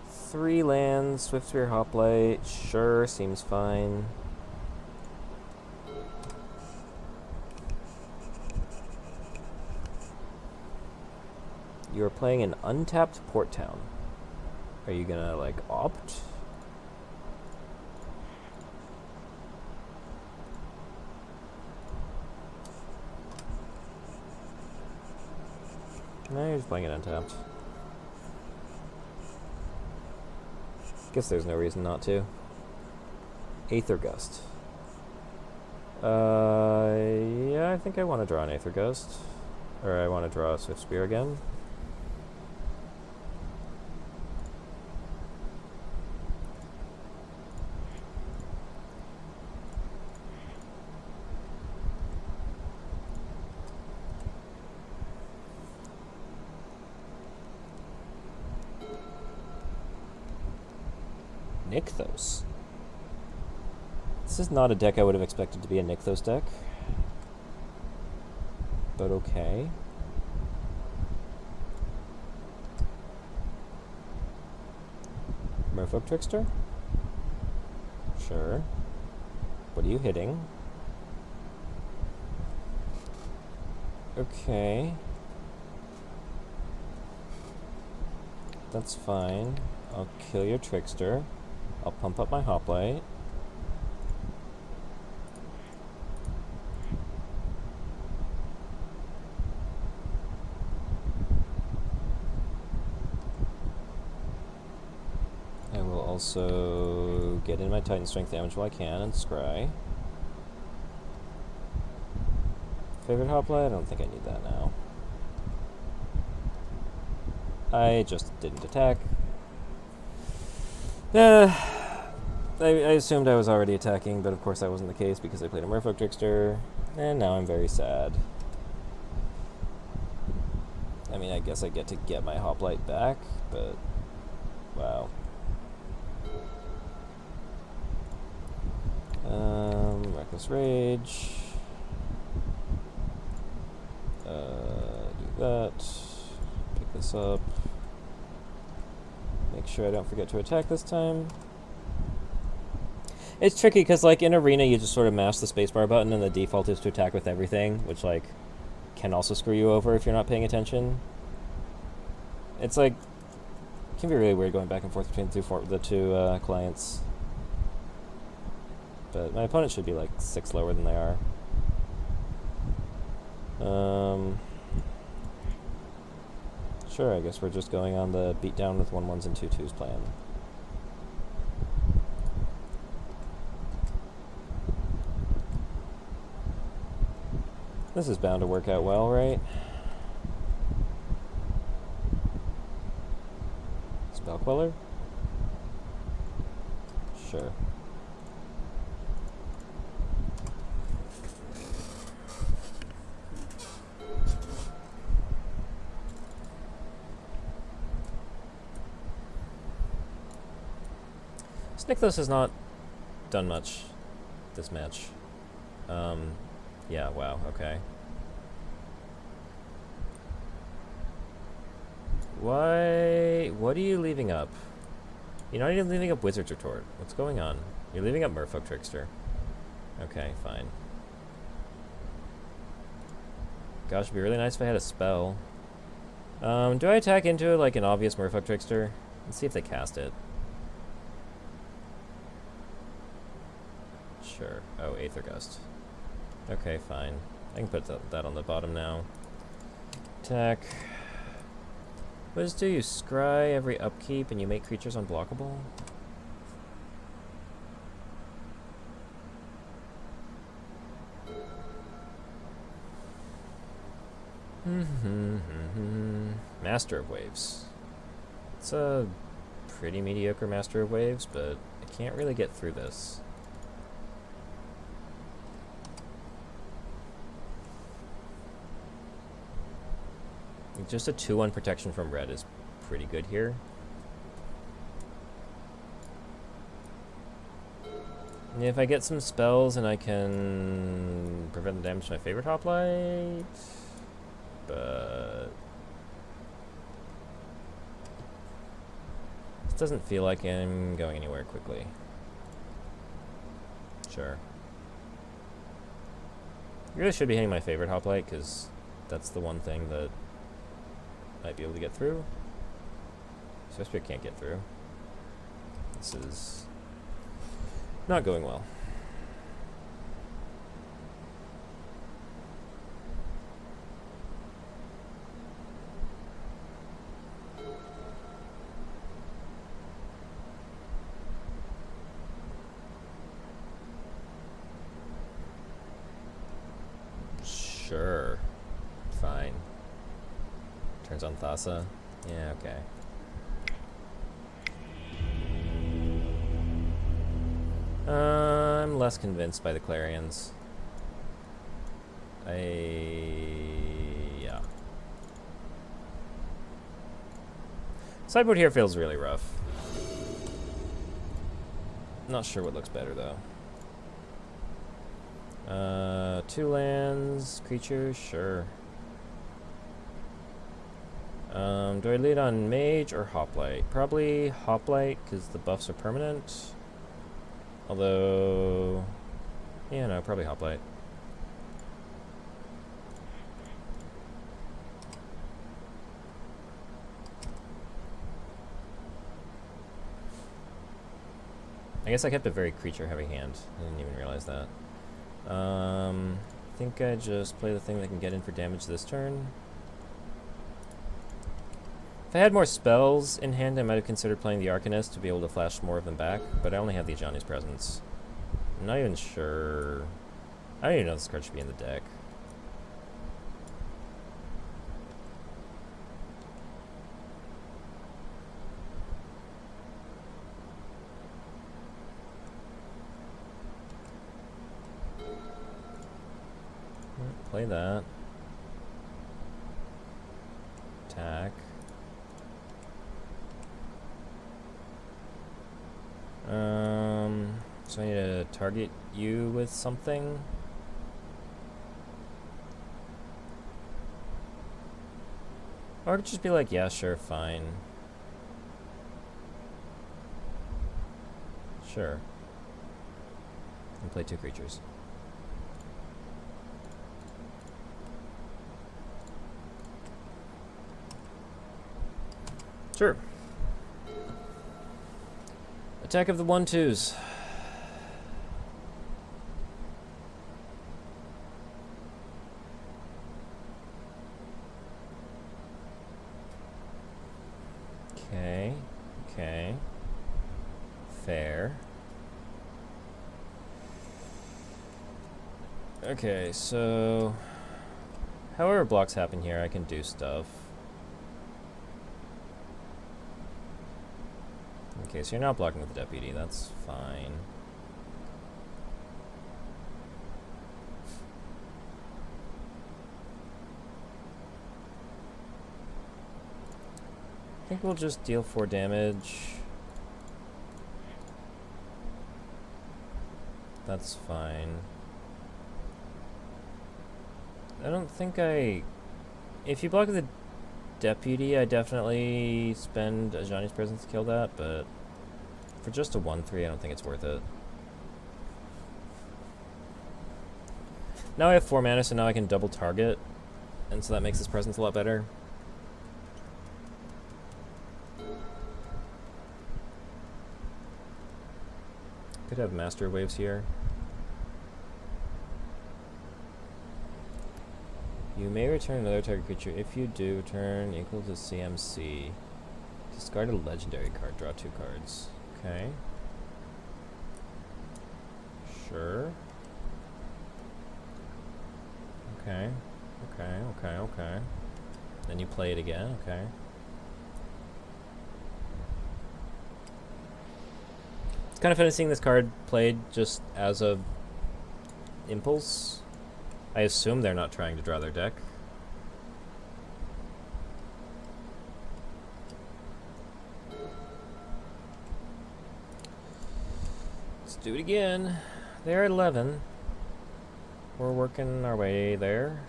3 lands, Swift Spear, Hoplite. Sure, seems fine. You are playing an untapped Port Town. Are you gonna, like, opt? No, you're just playing it untapped. Guess there's no reason not to. Aether Gust. Yeah, I think I want to draw an Aether Gust. Or I want to draw a Swift Spear again. Nykthos. This is not a deck I would have expected to be a Nykthos deck. But okay. Merfolk Trickster? Sure. What are you hitting? Okay. That's fine. I'll kill your Trickster. I'll pump up my Hoplite. also get in my Titan Strength damage while I can and scry. Favorite hoplite? I don't think I need that now. I just didn't attack. I assumed I was already attacking, but of course that wasn't the case because I played a Merfolk Trickster, and now I'm very sad. I mean, I guess I get to get my hoplite back, but wow. Reckless Rage. Do that. Pick this up. Make sure I don't forget to attack this time. It's tricky because, like, in Arena, you just sort of mash the spacebar button and the default is to attack with everything, which, like, can also screw you over if you're not paying attention. It's, like, it can be really weird going back and forth between the two clients. But my opponent should be, like, 6 lower than they are. Sure, I guess we're just going on the beatdown with 1-1s and 2-2s plan. This is bound to work out well, right? Spell Queller? Sure. Nykthos has not done much this match. Yeah, wow, okay. Why? What are you leaving up? You're not even leaving up Wizard's Retort. What's going on? You're leaving up Merfolk Trickster. Okay, fine. Gosh, it'd be really nice if I had a spell. Do I attack into, like, an obvious Merfolk Trickster? Let's see if they cast it. Sure. Oh, Aether Gust. Okay, fine. I can put that on the bottom now. Attack. What does it do? You scry every upkeep and you make creatures unblockable? Master of Waves. It's a pretty mediocre Master of Waves, but I can't really get through this. Just a 2-1 protection from red is pretty good here. And if I get some spells and I can prevent the damage to my favorite hoplite, but this doesn't feel like I'm going anywhere quickly. Sure. I really should be hitting my favorite hoplite because that's the one thing that might be able to get through. Especially if I can't get through. This is not going well. Sure. Fine. Turns on Thassa. Yeah, okay. I'm less convinced by the Clarions. Yeah. Sideboard here feels really rough. Not sure what looks better, though. 2 lands, creatures, sure. Do I lead on Mage or Hoplite? Probably Hoplite, because the buffs are permanent. Although, yeah, no, probably Hoplite. I guess I kept a very creature-heavy hand. I didn't even realize that. I think I just play the thing that can get in for damage this turn. If I had more spells in hand, I might have considered playing the Arcanist to be able to flash more of them back, but I only have the Ajani's Presence. I'm not even sure. I don't even know if this card should be in the deck. Play that. Attack. So I need to target you with something. Or I could just be like, yeah, sure, fine. Sure. And play 2 creatures. Sure. Attack of the 1/2s. Okay. Okay. Fair. Okay, so however blocks happen here, I can do stuff. Okay, so you're not blocking with the deputy, that's fine. I think we'll just deal 4 damage. That's fine. I don't think I... If you block the deputy, I definitely spend Ajani's Presence to kill that, but for just a 1/3, I don't think it's worth it. Now I have 4 mana, so now I can double target, and so that makes this presence a lot better. Could have Master Waves here. You may return another target creature. If you do, turn equal to CMC. Discard a legendary card, draw 2 cards. Okay. Sure. Okay. Okay. Then you play it again, okay. It's kind of funny seeing this card played just as a impulse. I assume they're not trying to draw their deck. Let's do it again. They're at 11. We're working our way there.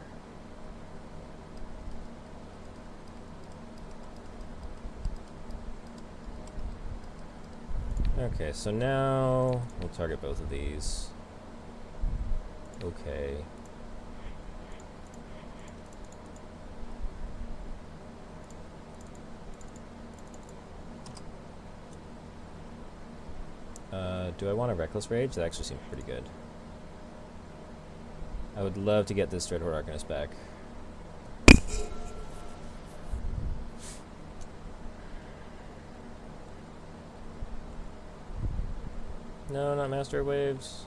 Okay, so now we'll target both of these. Okay. Do I want a Reckless Rage? That actually seems pretty good. I would love to get this Dreadhorde Arcanist back. No, not Master Waves.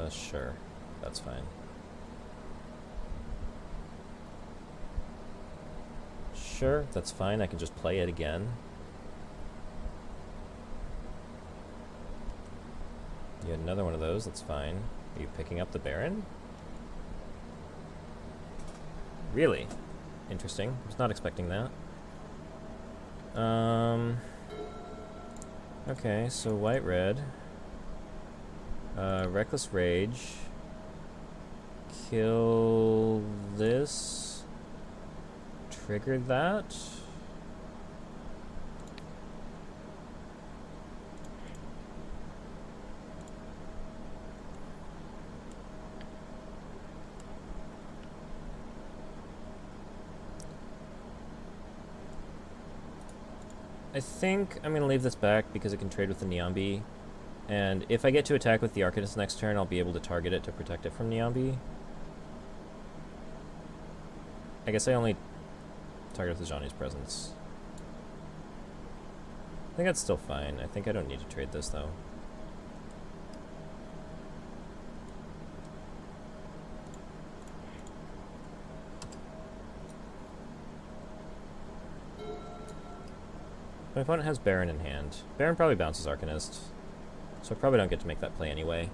Sure. That's fine. Sure, that's fine. I can just play it again. You had another one of those, that's fine. Are you picking up the Baron? Really? Interesting. I was not expecting that. Okay, so white-red. Reckless Rage. Kill this. Trigger that. I think I'm going to leave this back because it can trade with the Neombi. And if I get to attack with the Arcanist next turn, I'll be able to target it to protect it from Neombi. I guess I only target with Ajani's presence. I think that's still fine. I think I don't need to trade this, though. My opponent has Baron in hand. Baron probably bounces Arcanist, so I probably don't get to make that play anyway.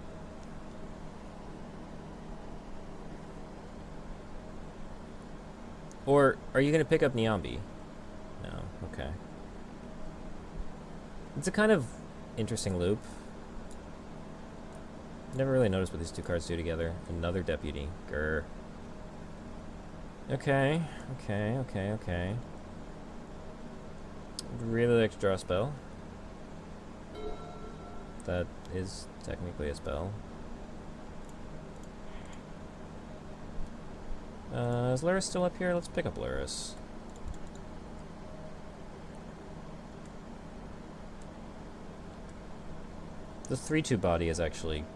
Or, are you going to pick up Niambi? No, okay. It's a kind of interesting loop. Never really noticed what these two cards do together. Another Deputy. Grr. Okay, okay, okay, okay. I'd really like to draw a spell. That is technically a spell. Is Luris still up here? Let's pick up Luris. The 3/2 body is actually,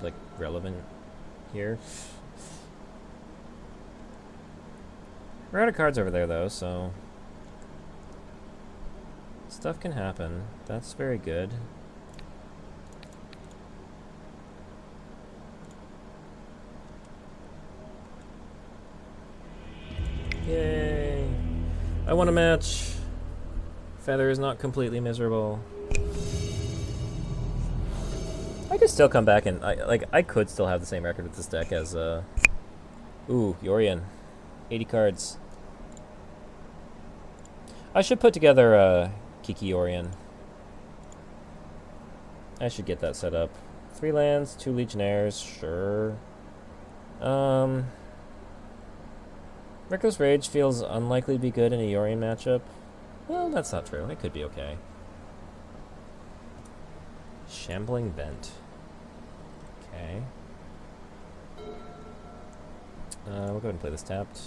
like, relevant here. We're out of cards over there, though, so... stuff can happen. That's very good. Yay! I won a match! Feather is not completely miserable. I could still come back and I could still have the same record with this deck as ooh, Yorion. 80 cards. I should put together Kiki Yorion. I should get that set up. 3 lands, 2 Legionnaires, sure. Reckless Rage feels unlikely to be good in a Yorion matchup. Well, that's not true. It could be okay. Shambling Vent. Okay. We'll go ahead and play this tapped.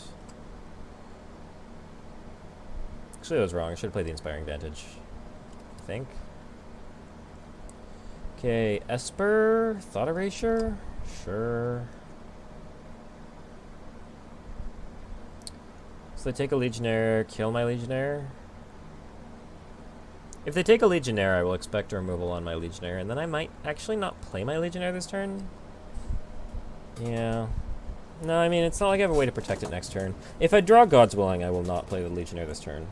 Actually, I was wrong. I should have played the Inspiring Vantage. I think. Okay, Esper, Thought Erasure? Sure. So they take a Legionnaire, kill my Legionnaire. If they take a Legionnaire, I will expect a removal on my Legionnaire, and then I might actually not play my Legionnaire this turn. Yeah. No, I mean, it's not like I have a way to protect it next turn. If I draw God's Willing, I will not play the Legionnaire this turn.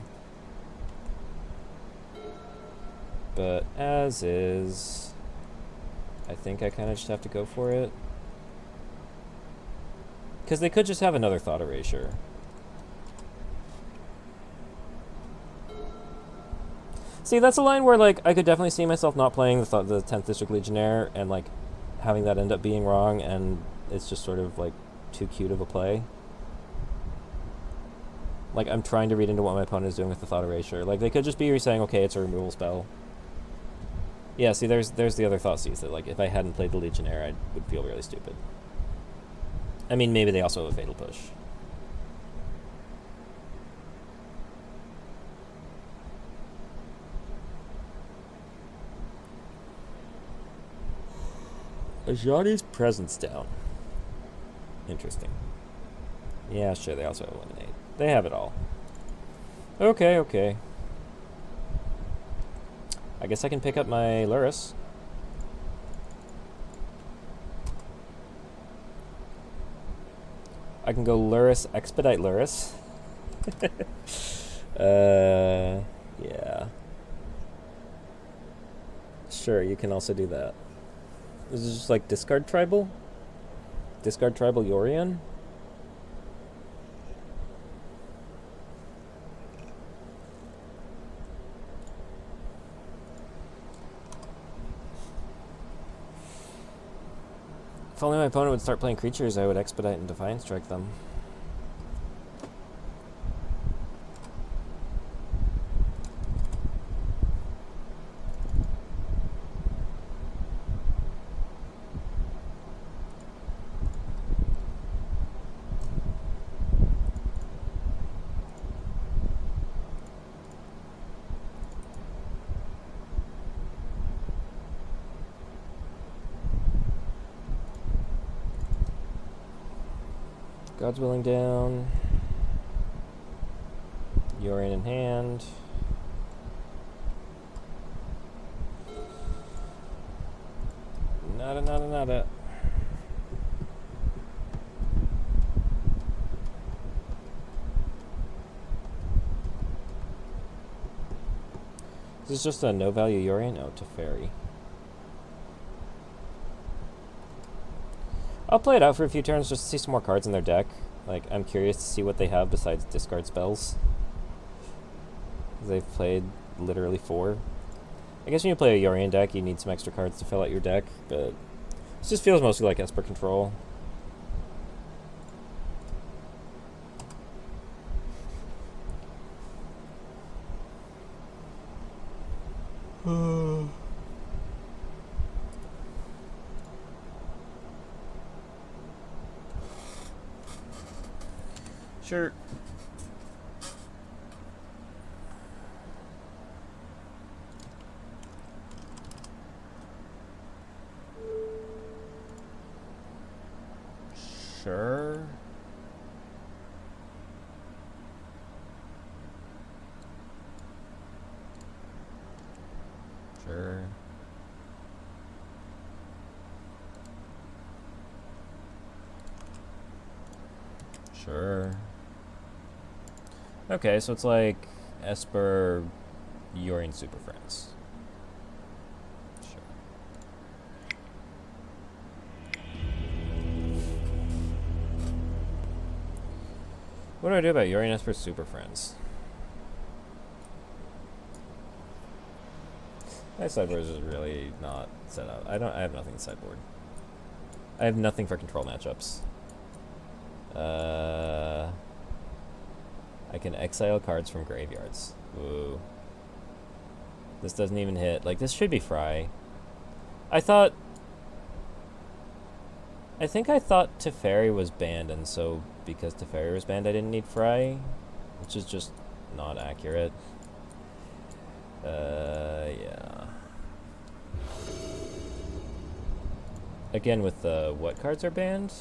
But as is, I think I kind of just have to go for it. Because they could just have another Thought Erasure. See, that's a line where, like, I could definitely see myself not playing the 10th District Legionnaire and, like, having that end up being wrong, and it's just sort of, like, too cute of a play. Like, I'm trying to read into what my opponent is doing with the Thought Erasure. Like, they could just be saying, okay, it's a removal spell. Yeah, see, there's the other thought sees that, like, if I hadn't played the Legionnaire, I would feel really stupid. I mean, maybe they also have a Fatal Push. Ajani's presence down. Interesting. Yeah, sure, they also have Eliminate. They have it all. Okay, okay. I guess I can pick up my Luris. I can go Luris, Expedite Luris. Yeah. Sure, you can also do that. This is just like discard tribal? Discard tribal Yorion? If only my opponent would start playing creatures, I would Expedite and Defiant Strike them. God's Willing down. Yorion in hand. Nada. This is just a no value Yorion? Oh, Teferi. I'll play it out for a few turns just to see some more cards in their deck. Like, I'm curious to see what they have besides discard spells. They've played literally 4. I guess when you play a Yorion deck, you need some extra cards to fill out your deck, but this just feels mostly like Esper control. Sure. Sure. Sure. Sure. Okay, so it's like Esper, Yorion Super Friends. Sure. What do I do about Yorion Esper Super Friends? My sideboard is just really not set up. I have nothing in sideboard. I have nothing for control matchups. I can exile cards from graveyards. Ooh. This doesn't even hit. Like, this should be Fry. I think I thought Teferi was banned, and so because Teferi was banned, I didn't need Fry, which is just not accurate. Yeah. Again, with the what cards are banned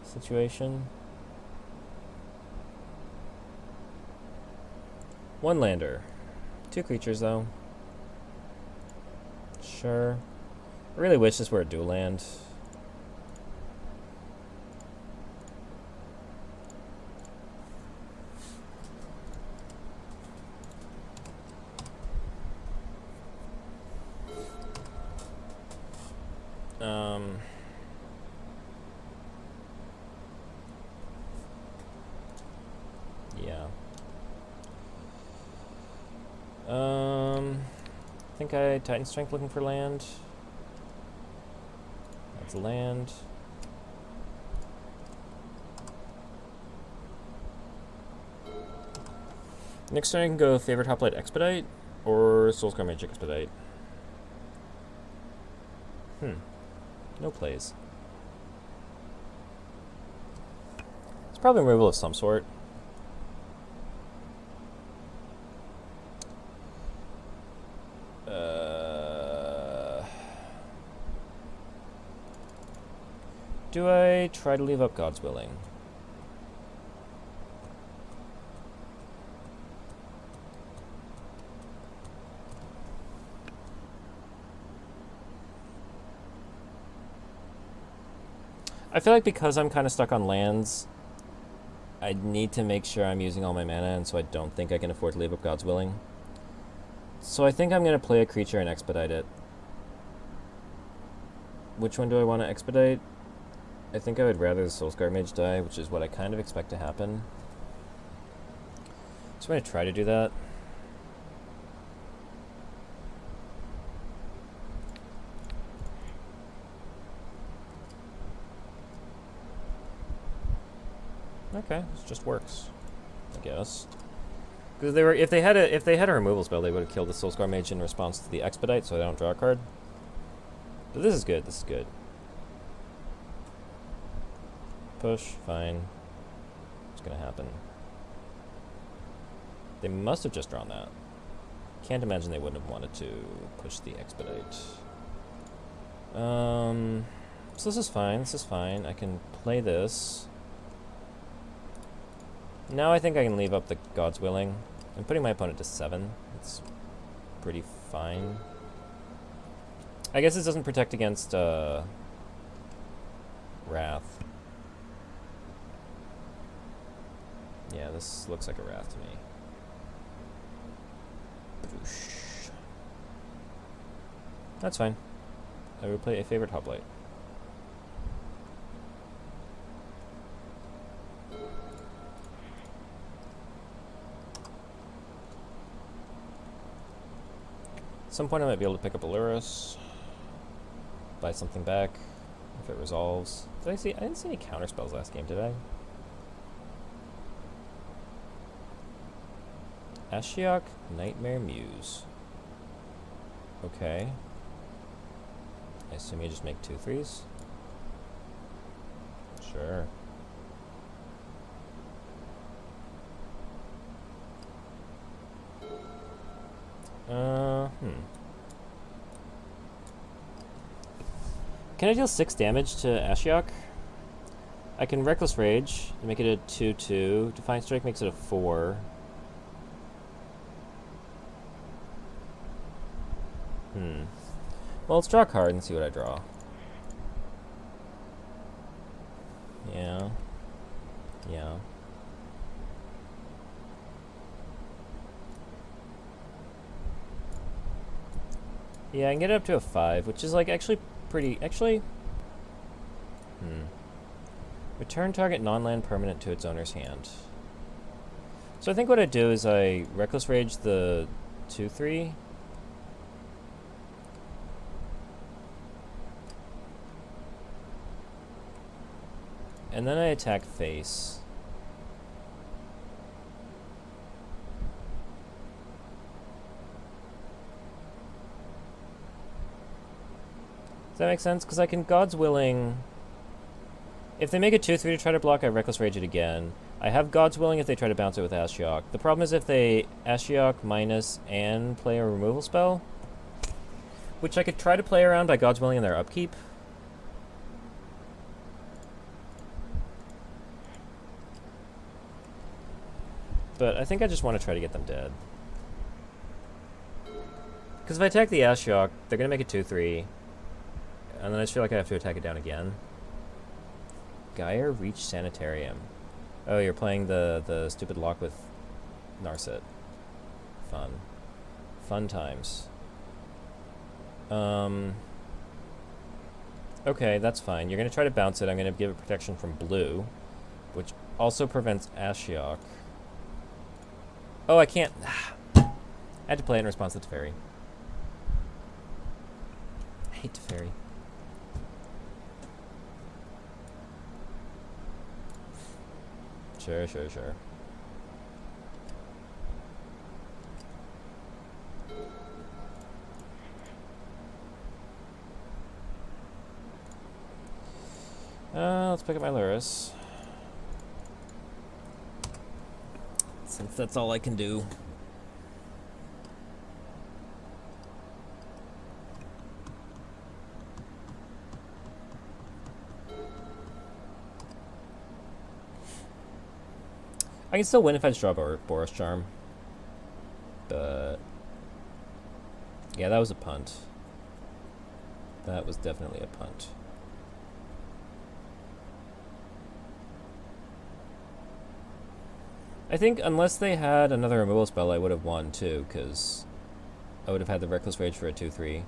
situation. 1 lander. 2 creatures, though. Sure. I really wish this were a dual land. Yeah. I think I Titan Strength looking for land. That's a land. Next turn I can go Favorite Hoplite Expedite or Soulscar Mage Expedite. No plays. It's probably removal of some sort. Do I try to leave up God's Willing? I feel like because I'm kind of stuck on lands, I need to make sure I'm using all my mana, and so I don't think I can afford to leave up God's Willing. So I think I'm going to play a creature and expedite it. Which one do I want to expedite? I think I would rather the Soulscar Mage die, which is what I kind of expect to happen. So I'm going to try to do that. Okay, this just works, I guess. Because if they had a removal spell, they would have killed the Soulscar Mage in response to the expedite, so I don't draw a card. But this is good. This is good. Push, fine. What's gonna happen? They must have just drawn that. Can't imagine they wouldn't have wanted to push the expedite. So this is fine. This is fine. I can play this. Now I think I can leave up the God's Willing. I'm putting my opponent to 7. It's pretty fine. I guess this doesn't protect against Wrath. Yeah, this looks like a Wrath to me. Boosh. That's fine. I will play a favorite Hoplite. At some point I might be able to pick up a Lurrus, buy something back, if it resolves. I didn't see any counter spells last game, did I? Ashiok, Nightmare Muse. Okay. I assume you just make 2/3s? Sure. Can I deal 6 damage to Ashiok? I can Reckless Rage to make it a 2/2. Defiant Strike makes it a 4. Well, let's draw a card and see what I draw. Yeah. Yeah. Yeah, I can get it up to a 5, which is, like, actually pretty... Actually... Return target non-land permanent to its owner's hand. So I think what I do is I Reckless Rage the 2/3. And then I attack face. Does that make sense? Because I can God's Willing... If they make a 2/3 to try to block, I Reckless Rage it again. I have God's Willing if they try to bounce it with Ashiok. The problem is if they Ashiok minus and play a removal spell, which I could try to play around by God's Willing in their upkeep. But I think I just want to try to get them dead. Because if I attack the Ashiok, they're going to make a 2/3. And then I just feel like I have to attack it down again. Gaia Reach Sanitarium. Oh, you're playing the stupid lock with Narset. Fun. Fun times. Okay, that's fine. You're going to try to bounce it. I'm going to give it protection from blue, which also prevents Ashiok. Oh, I can't. I had to play it in response to Teferi. I hate Teferi. Sure. Let's pick up my Lurrus. Since that's all I can do. I can still win if I just draw Boros Charm. But... yeah, that was a punt. That was definitely a punt. I think unless they had another removal spell, I would have won too, because I would have had the Reckless Rage for a 2/3.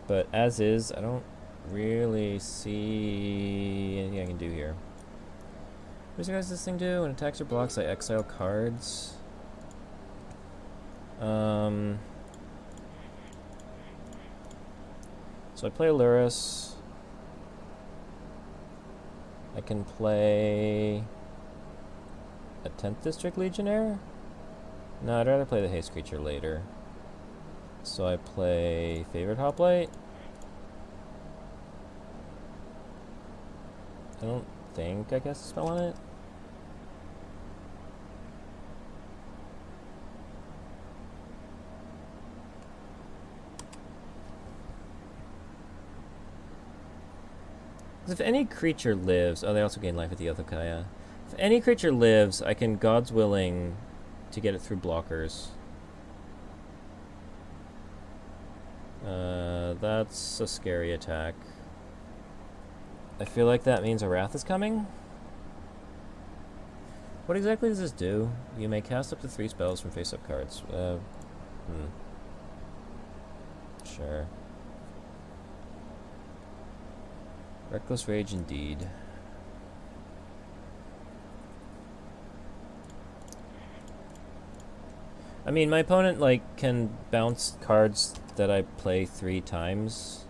But as is, I don't really see anything I can do here. What does this thing do? When attacks or blocks, I exile cards. So I play a Lurrus. I can play a 10th District Legionnaire? No, I'd rather play the Haste Creature later. So I play Favorite Hoplite. I don't think I cast a spell on it. Because if any creature lives... Oh, they also gain life at the Othokaya. If any creature lives, I can God's Willing to get it through blockers. That's a scary attack. I feel like that means a Wrath is coming. What exactly does this do? You may cast up to 3 spells from face-up cards. Sure. Reckless Rage indeed. I mean, my opponent, like, can bounce cards that I play 3 times.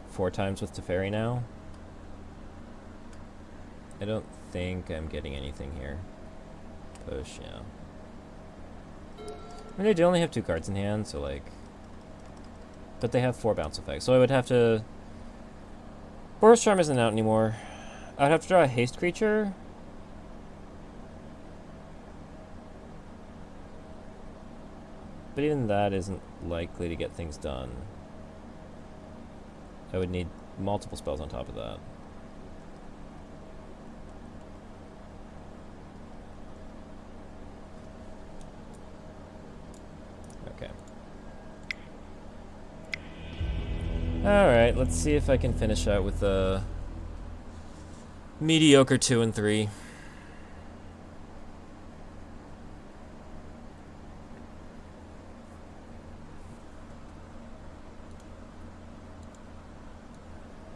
4 times with Teferi now. I don't think I'm getting anything here. Push, yeah. I mean, they do only have 2 cards in hand, so, like... But they have 4 bounce effects, so I would have to... Boros Charm isn't out anymore. I'd have to draw a haste creature. But even that isn't likely to get things done. I would need multiple spells on top of that. Okay. Alright, let's see if I can finish out with a mediocre 2 and 3.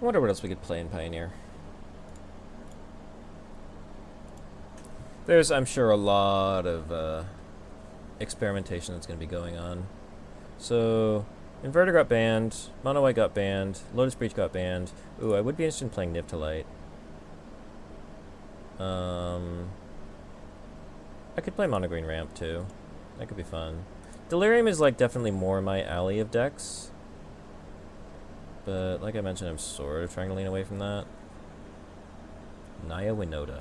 I wonder what else we could play in Pioneer. There's, I'm sure, a lot of experimentation that's going to be going on. So, Inverter got banned, Mono White got banned, Lotus Breach got banned. Ooh, I would be interested in playing Niptolite. I could play Mono Green Ramp too. That could be fun. Delirium is like definitely more my alley of decks. But like I mentioned, I'm sort of trying to lean away from that. Naya Winota.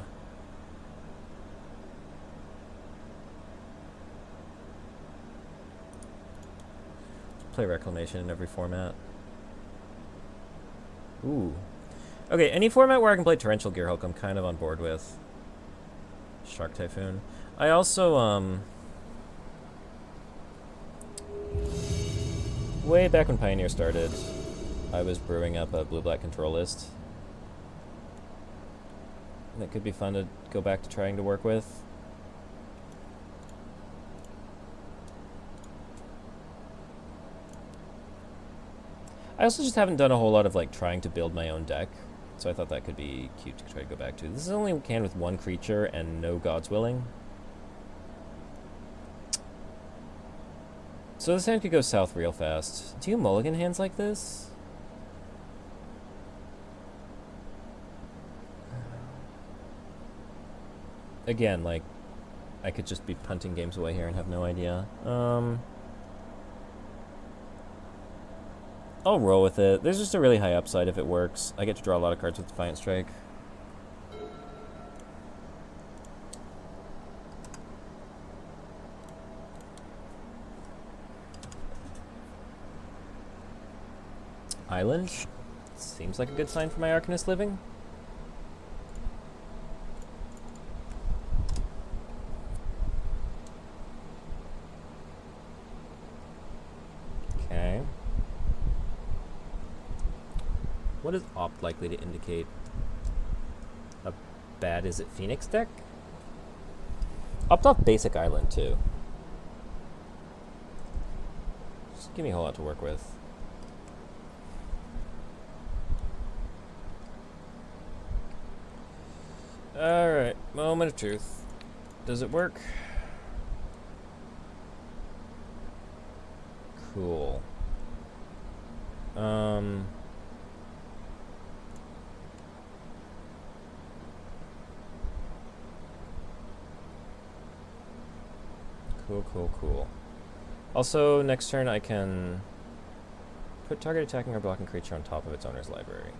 Play Reclamation in every format. Ooh. Okay, any format where I can play Torrential Gearhulk, I'm kind of on board with. Shark Typhoon. I also, way back when Pioneer started, I was brewing up a blue-black control list. That could be fun to go back to trying to work with. I also just haven't done a whole lot of like trying to build my own deck, so I thought that could be cute to try to go back to. This is only canned with 1 creature and no God's Willing. So this hand could go south real fast. Do you mulligan hands like this? Again, like, I could just be punting games away here and have no idea. I'll roll with it. There's just a really high upside if it works. I get to draw a lot of cards with Defiant Strike. Island? Seems like a good sign for my Arcanist living. Okay. What is opt likely to indicate? A bad Is It Phoenix deck? Opt off basic island too. Just give me a whole lot to work with. Alright, moment of truth. Does it work? Cool. Cool. Also, next turn I can put target attacking or blocking creature on top of its owner's library.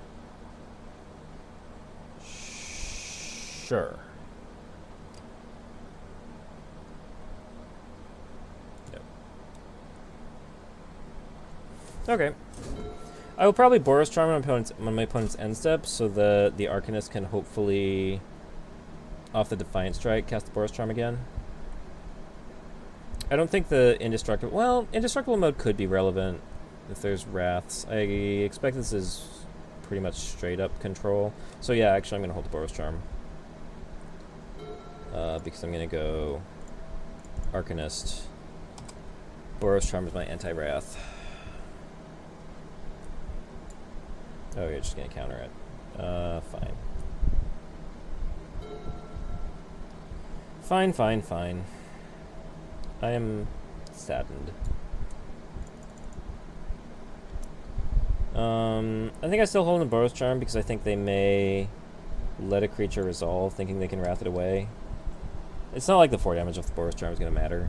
Sure. Yep. Okay. I will probably Boros Charm on my opponent's end step, so the Arcanist can hopefully, off the Defiant Strike, cast the Boros Charm again. I don't think the Indestructible... Well, Indestructible mode could be relevant if there's Wraths. I expect this is pretty much straight-up control. So yeah, actually I'm going to hold the Boros Charm. Because I'm going to go Arcanist. Boros Charm is my anti-Wrath. Oh, you're just going to counter it. Fine. Fine. I am saddened. I think I still hold the Boros Charm because I think they may let a creature resolve, thinking they can Wrath it away. It's not like the 4 damage of the Boros Charm is going to matter.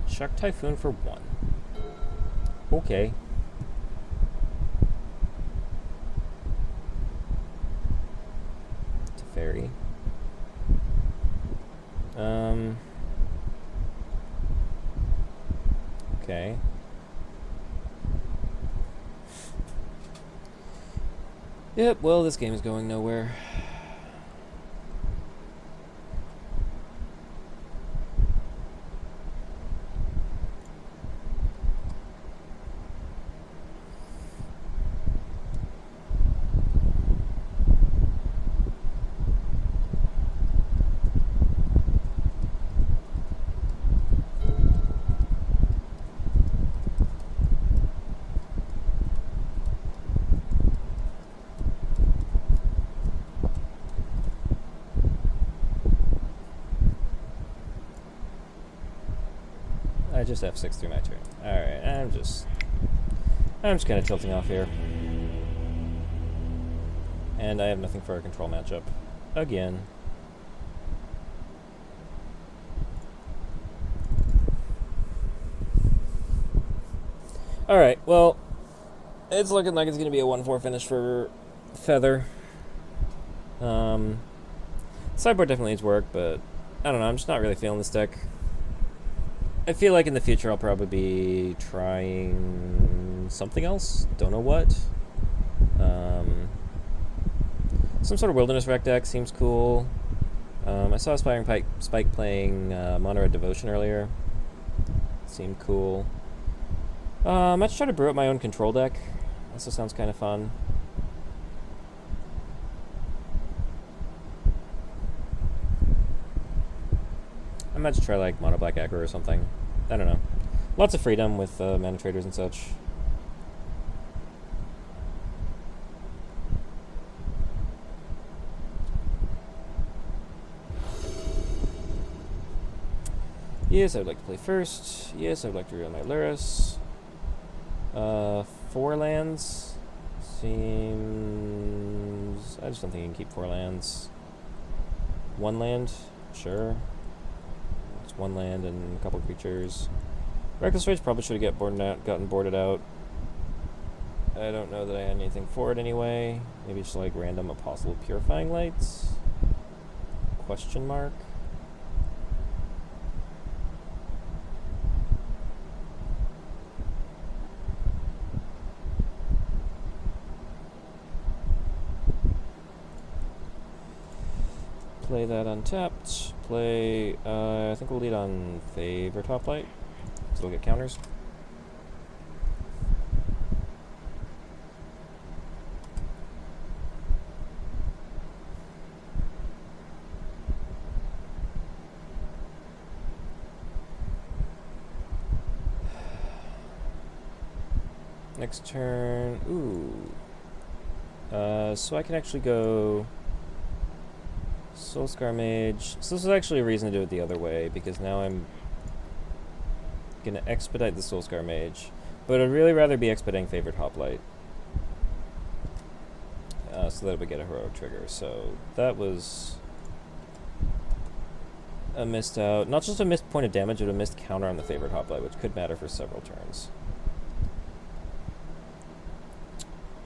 Shark Typhoon for 1. Okay. It's a fairy. Okay. Yep, well, this game is going nowhere. I just F6 through my turn. Alright, I'm just kind of tilting off here. And I have nothing for a control matchup. Again. Alright, well, it's looking like it's going to be a 1-4 finish for Feather. Sideboard definitely needs work, but I don't know, I'm just not really feeling this deck. I feel like in the future I'll probably be trying something else. Don't know what. Some sort of Wilderness Wreck deck seems cool. I saw Aspiring Spike playing Mono Red Devotion earlier. Seemed cool. I might try to brew up my own control deck. Also sounds kind of fun. I might just try like Mono Black Aggro or something. I don't know. Lots of freedom with mana traders and such. Yes, I would like to play first. Yes, I would like to reveal my Luris. 4 lands seems... I just don't think you can keep 4 lands. 1 land? Sure. It's 1 land and a couple creatures. Reckless Rage probably should have gotten boarded out. I don't know that I had anything for it anyway. Maybe just like random Apostle of Purifying Lights? Question mark? Play that untapped. Play, I think we'll lead on Favor Top Light, so we'll get counters. Next turn, ooh. So I can actually go Soulscar Mage. So this is actually a reason to do it the other way, because now I'm going to expedite the Soulscar Mage. But I'd really rather be expediting Favored Hoplite. So that it would get a heroic trigger. So that was a missed out. Not just a missed point of damage, but a missed counter on the Favored Hoplite, which could matter for several turns.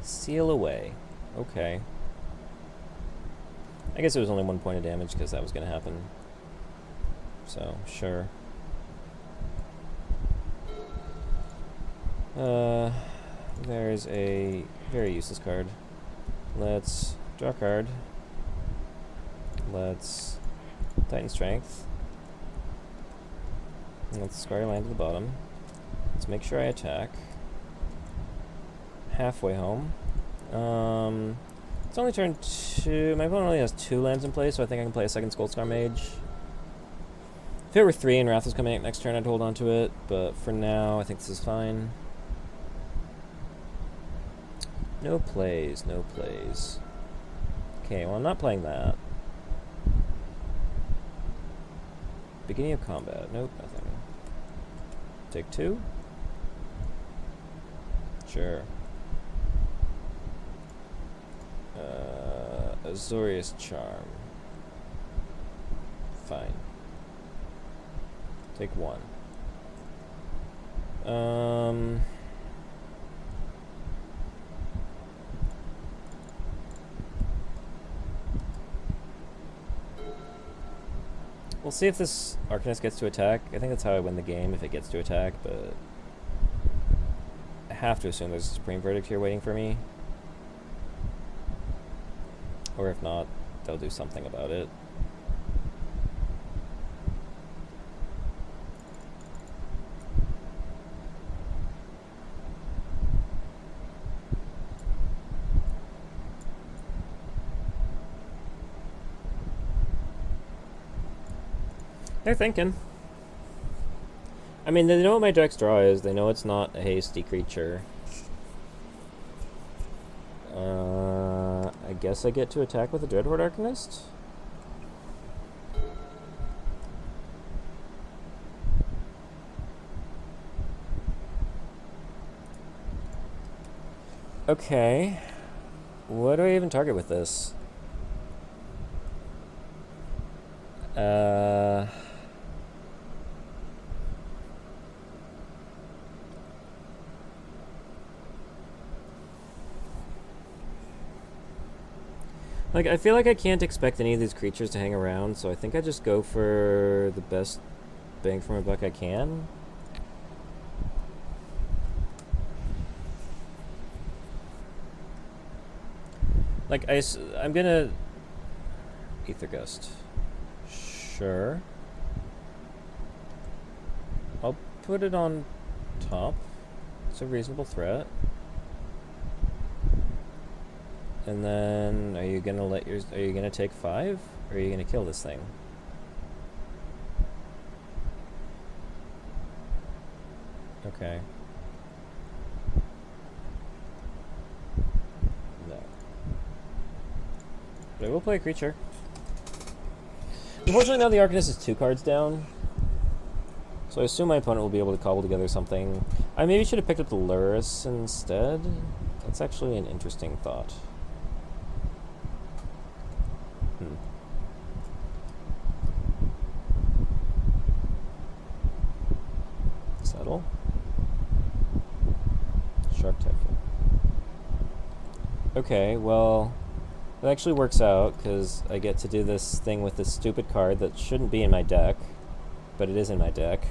Seal away. Okay. I guess it was only 1 point of damage because that was going to happen. So, sure. There's a very useless card. Let's draw a card. Let's Titan Strength. And let's square land to the bottom. Let's make sure I attack. Halfway home. It's only turn 2. My opponent only has 2 lands in play, so I think I can play a second Skullscar Mage. If it were 3 and Wrath was coming out next turn, I'd hold on to it, but for now, I think this is fine. No plays, no plays. Okay, well, I'm not playing that. Beginning of combat. Nope, nothing. Take 2? Sure. Azorius Charm. Fine. Take 1. We'll see if this Arcanist gets to attack. I think that's how I win the game, if it gets to attack, but I have to assume there's a Supreme Verdict here waiting for me. Or if not, they'll do something about it. They're thinking. I mean, they know what my Dex draw is. They know it's not a hasty creature. I guess I get to attack with a Dreadhorde Arcanist? Okay. What do I even target with this? Like, I feel like I can't expect any of these creatures to hang around, so I think I just go for the best bang for my buck I can. Like, I'm gonna... Aether Gust. Sure. I'll put it on top. It's a reasonable threat. And then, are you gonna take 5? Or are you gonna kill this thing? Okay. No. But I will play a creature. Unfortunately, now the Arcanist is 2 cards down. So I assume my opponent will be able to cobble together something. I maybe should have picked up the Luris instead. That's actually an interesting thought. Settle. Shark Typhoon. Okay, well, it actually works out, because I get to do this thing with this stupid card that shouldn't be in my deck, but it is in my deck.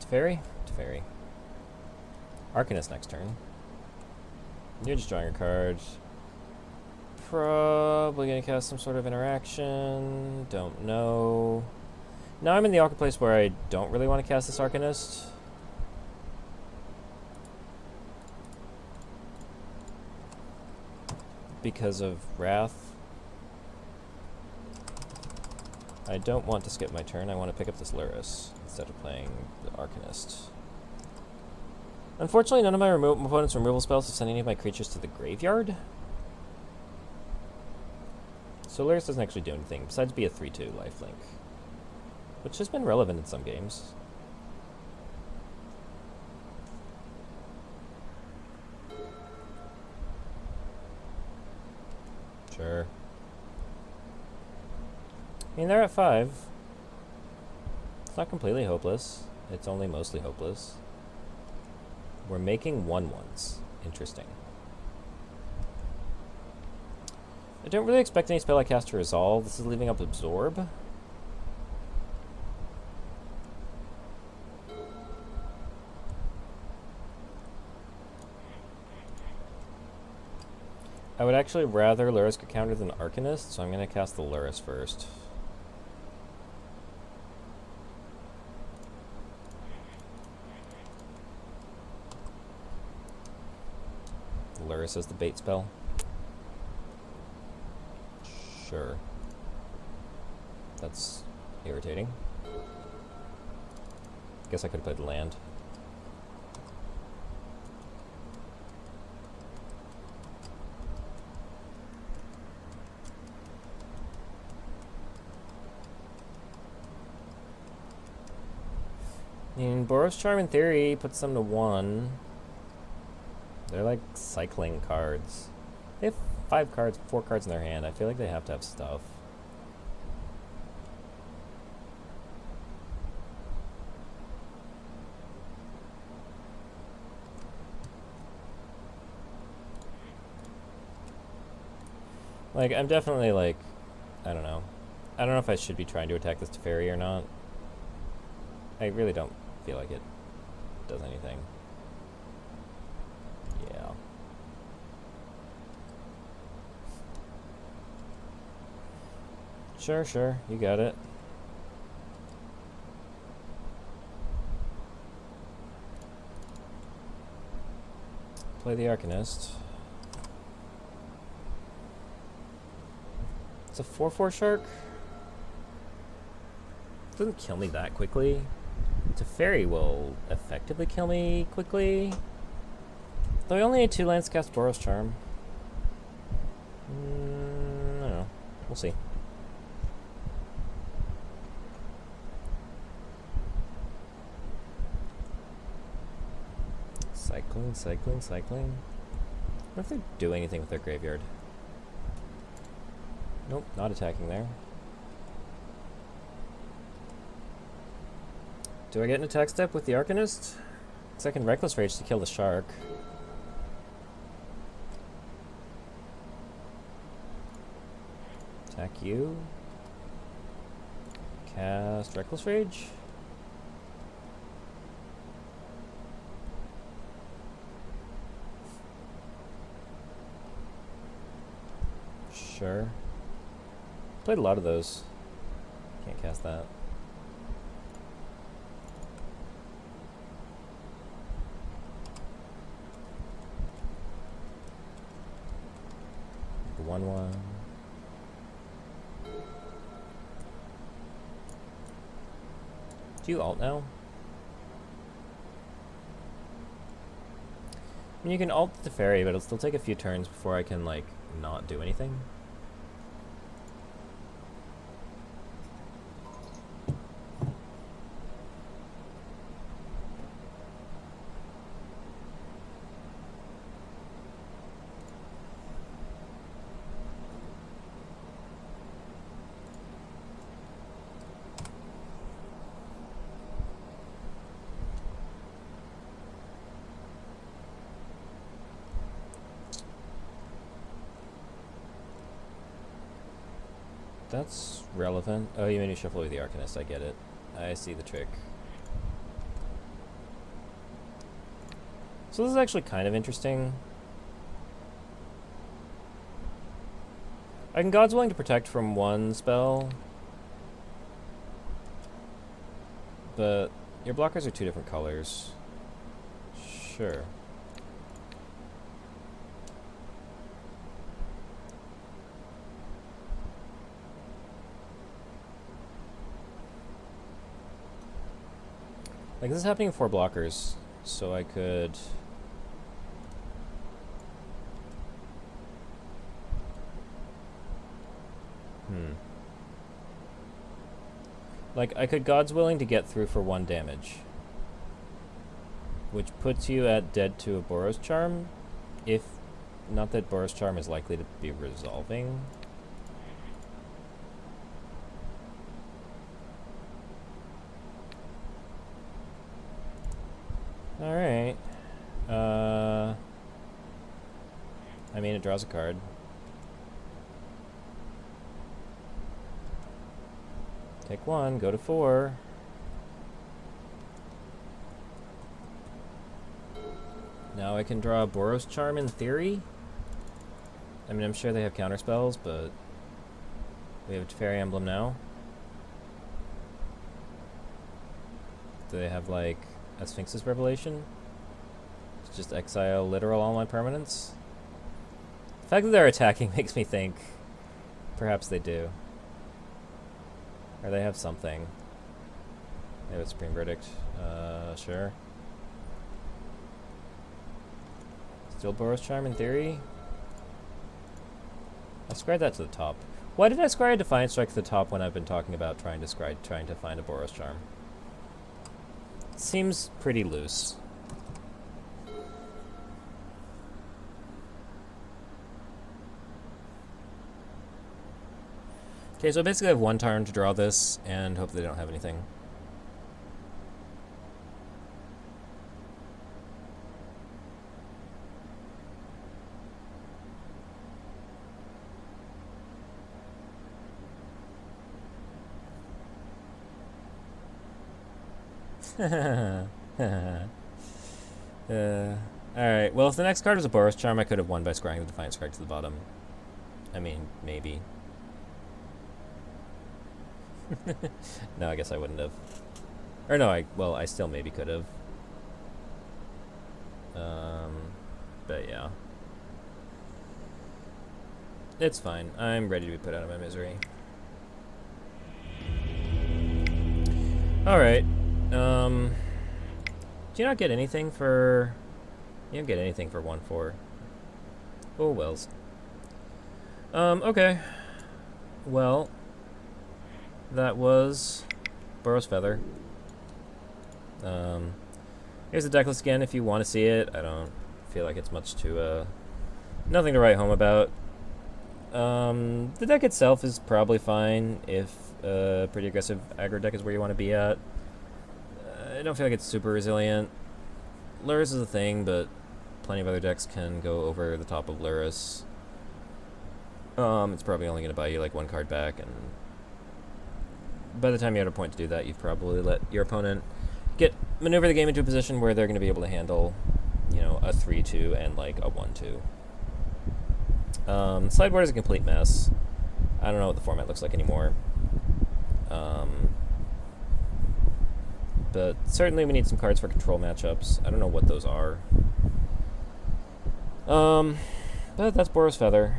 Teferi? Teferi. Arcanist next turn. You're just drawing a card. Probably gonna cast some sort of interaction. Don't know. Now I'm in the awkward place where I don't really want to cast this Arcanist. Because of Wrath. I don't want to skip my turn. I want to pick up this Luris instead of playing the Arcanist. Unfortunately, none of my opponent's removal spells have sent any of my creatures to the graveyard. So Luris doesn't actually do anything, besides be a 3/2 lifelink. Which has been relevant in some games. Sure. I mean, they're at 5. It's not completely hopeless. It's only mostly hopeless. We're making 1/1s. Interesting. I don't really expect any spell I cast to resolve. This is leaving up Absorb. I would actually rather Lurrus get countered than Arcanist, so I'm going to cast the Lurrus first. Lurrus as the bait spell. Sure. That's irritating. Guess I could have played land. I mean, Boros Charm in theory puts them to 1. They're like cycling cards. They have 4 cards in their hand. I feel like they have to have stuff. Like, I'm definitely like, I don't know. I don't know if I should be trying to attack this Teferi or not. I really don't feel like it does anything. Yeah. Sure, you got it. Play the Arcanist. It's a 4/4 shark. It doesn't kill me that quickly. Teferi will effectively kill me quickly. Though I only need 2 lands to cast Boros Charm. I don't know. We'll see. Cycling. What if they do anything with their graveyard? Nope, not attacking there. Do I get an attack step with the Arcanist? Because I can Reckless Rage to kill the shark. Attack you. Cast Reckless Rage. Sure. Played a lot of those. Can't cast that. The 1/1. Do you alt now? I mean, you can alt the Teferi, but it'll still take a few turns before I can, like, not do anything. That's relevant. Oh, you made me shuffle with the Arcanist. I get it. I see the trick. So this is actually kind of interesting. I can God's Willing to protect from 1 spell. But your blockers are 2 different colors. Sure. Like, this is happening in 4 blockers, so I could... Like, I could God's Willing to get through for 1 damage. Which puts you at dead to a Boros Charm, if... Not that Boros Charm is likely to be resolving. draws a card. Take 1, go to 4. Now I can draw a Boros Charm in theory. I mean, I'm sure they have counterspells, but we have a Fairy Emblem now. Do they have, like, a Sphinx's Revelation? It's just exile literal all my permanents? The fact that they're attacking makes me think perhaps they do. Or they have something. They have a Supreme Verdict. Sure. Still Boros Charm in theory? I scryed that to the top. Why did I scry a Defiant Strike to the top when I've been talking about trying to find a Boros Charm? Seems pretty loose. Okay, so I basically have 1 turn to draw this, and hope they don't have anything. Alright, well, if the next card was a Boros Charm, I could have won by scrying the Defiant Strike to the bottom. I mean, maybe. No, I guess I wouldn't have. Or no, I still maybe could have. But yeah. It's fine. I'm ready to be put out of my misery. Alright. Do you not get anything for... You don't get anything for 1/4. Oh, wells. Okay. Well, that was Boros Feather. Here's the deck list again if you want to see it. I don't feel like it's much to, nothing to write home about. The deck itself is probably fine if a pretty aggressive aggro deck is where you want to be at. I don't feel like it's super resilient. Lurrus is a thing, but plenty of other decks can go over the top of Lurrus. It's probably only going to buy you like 1 card back, and by the time you're at a point to do that, you've probably let your opponent maneuver the game into a position where they're going to be able to handle, you know, a 3-2 and like a 1-2. Sideboard is a complete mess. I don't know what the format looks like anymore. But certainly we need some cards for control matchups. I don't know what those are. But that's Boros Feather.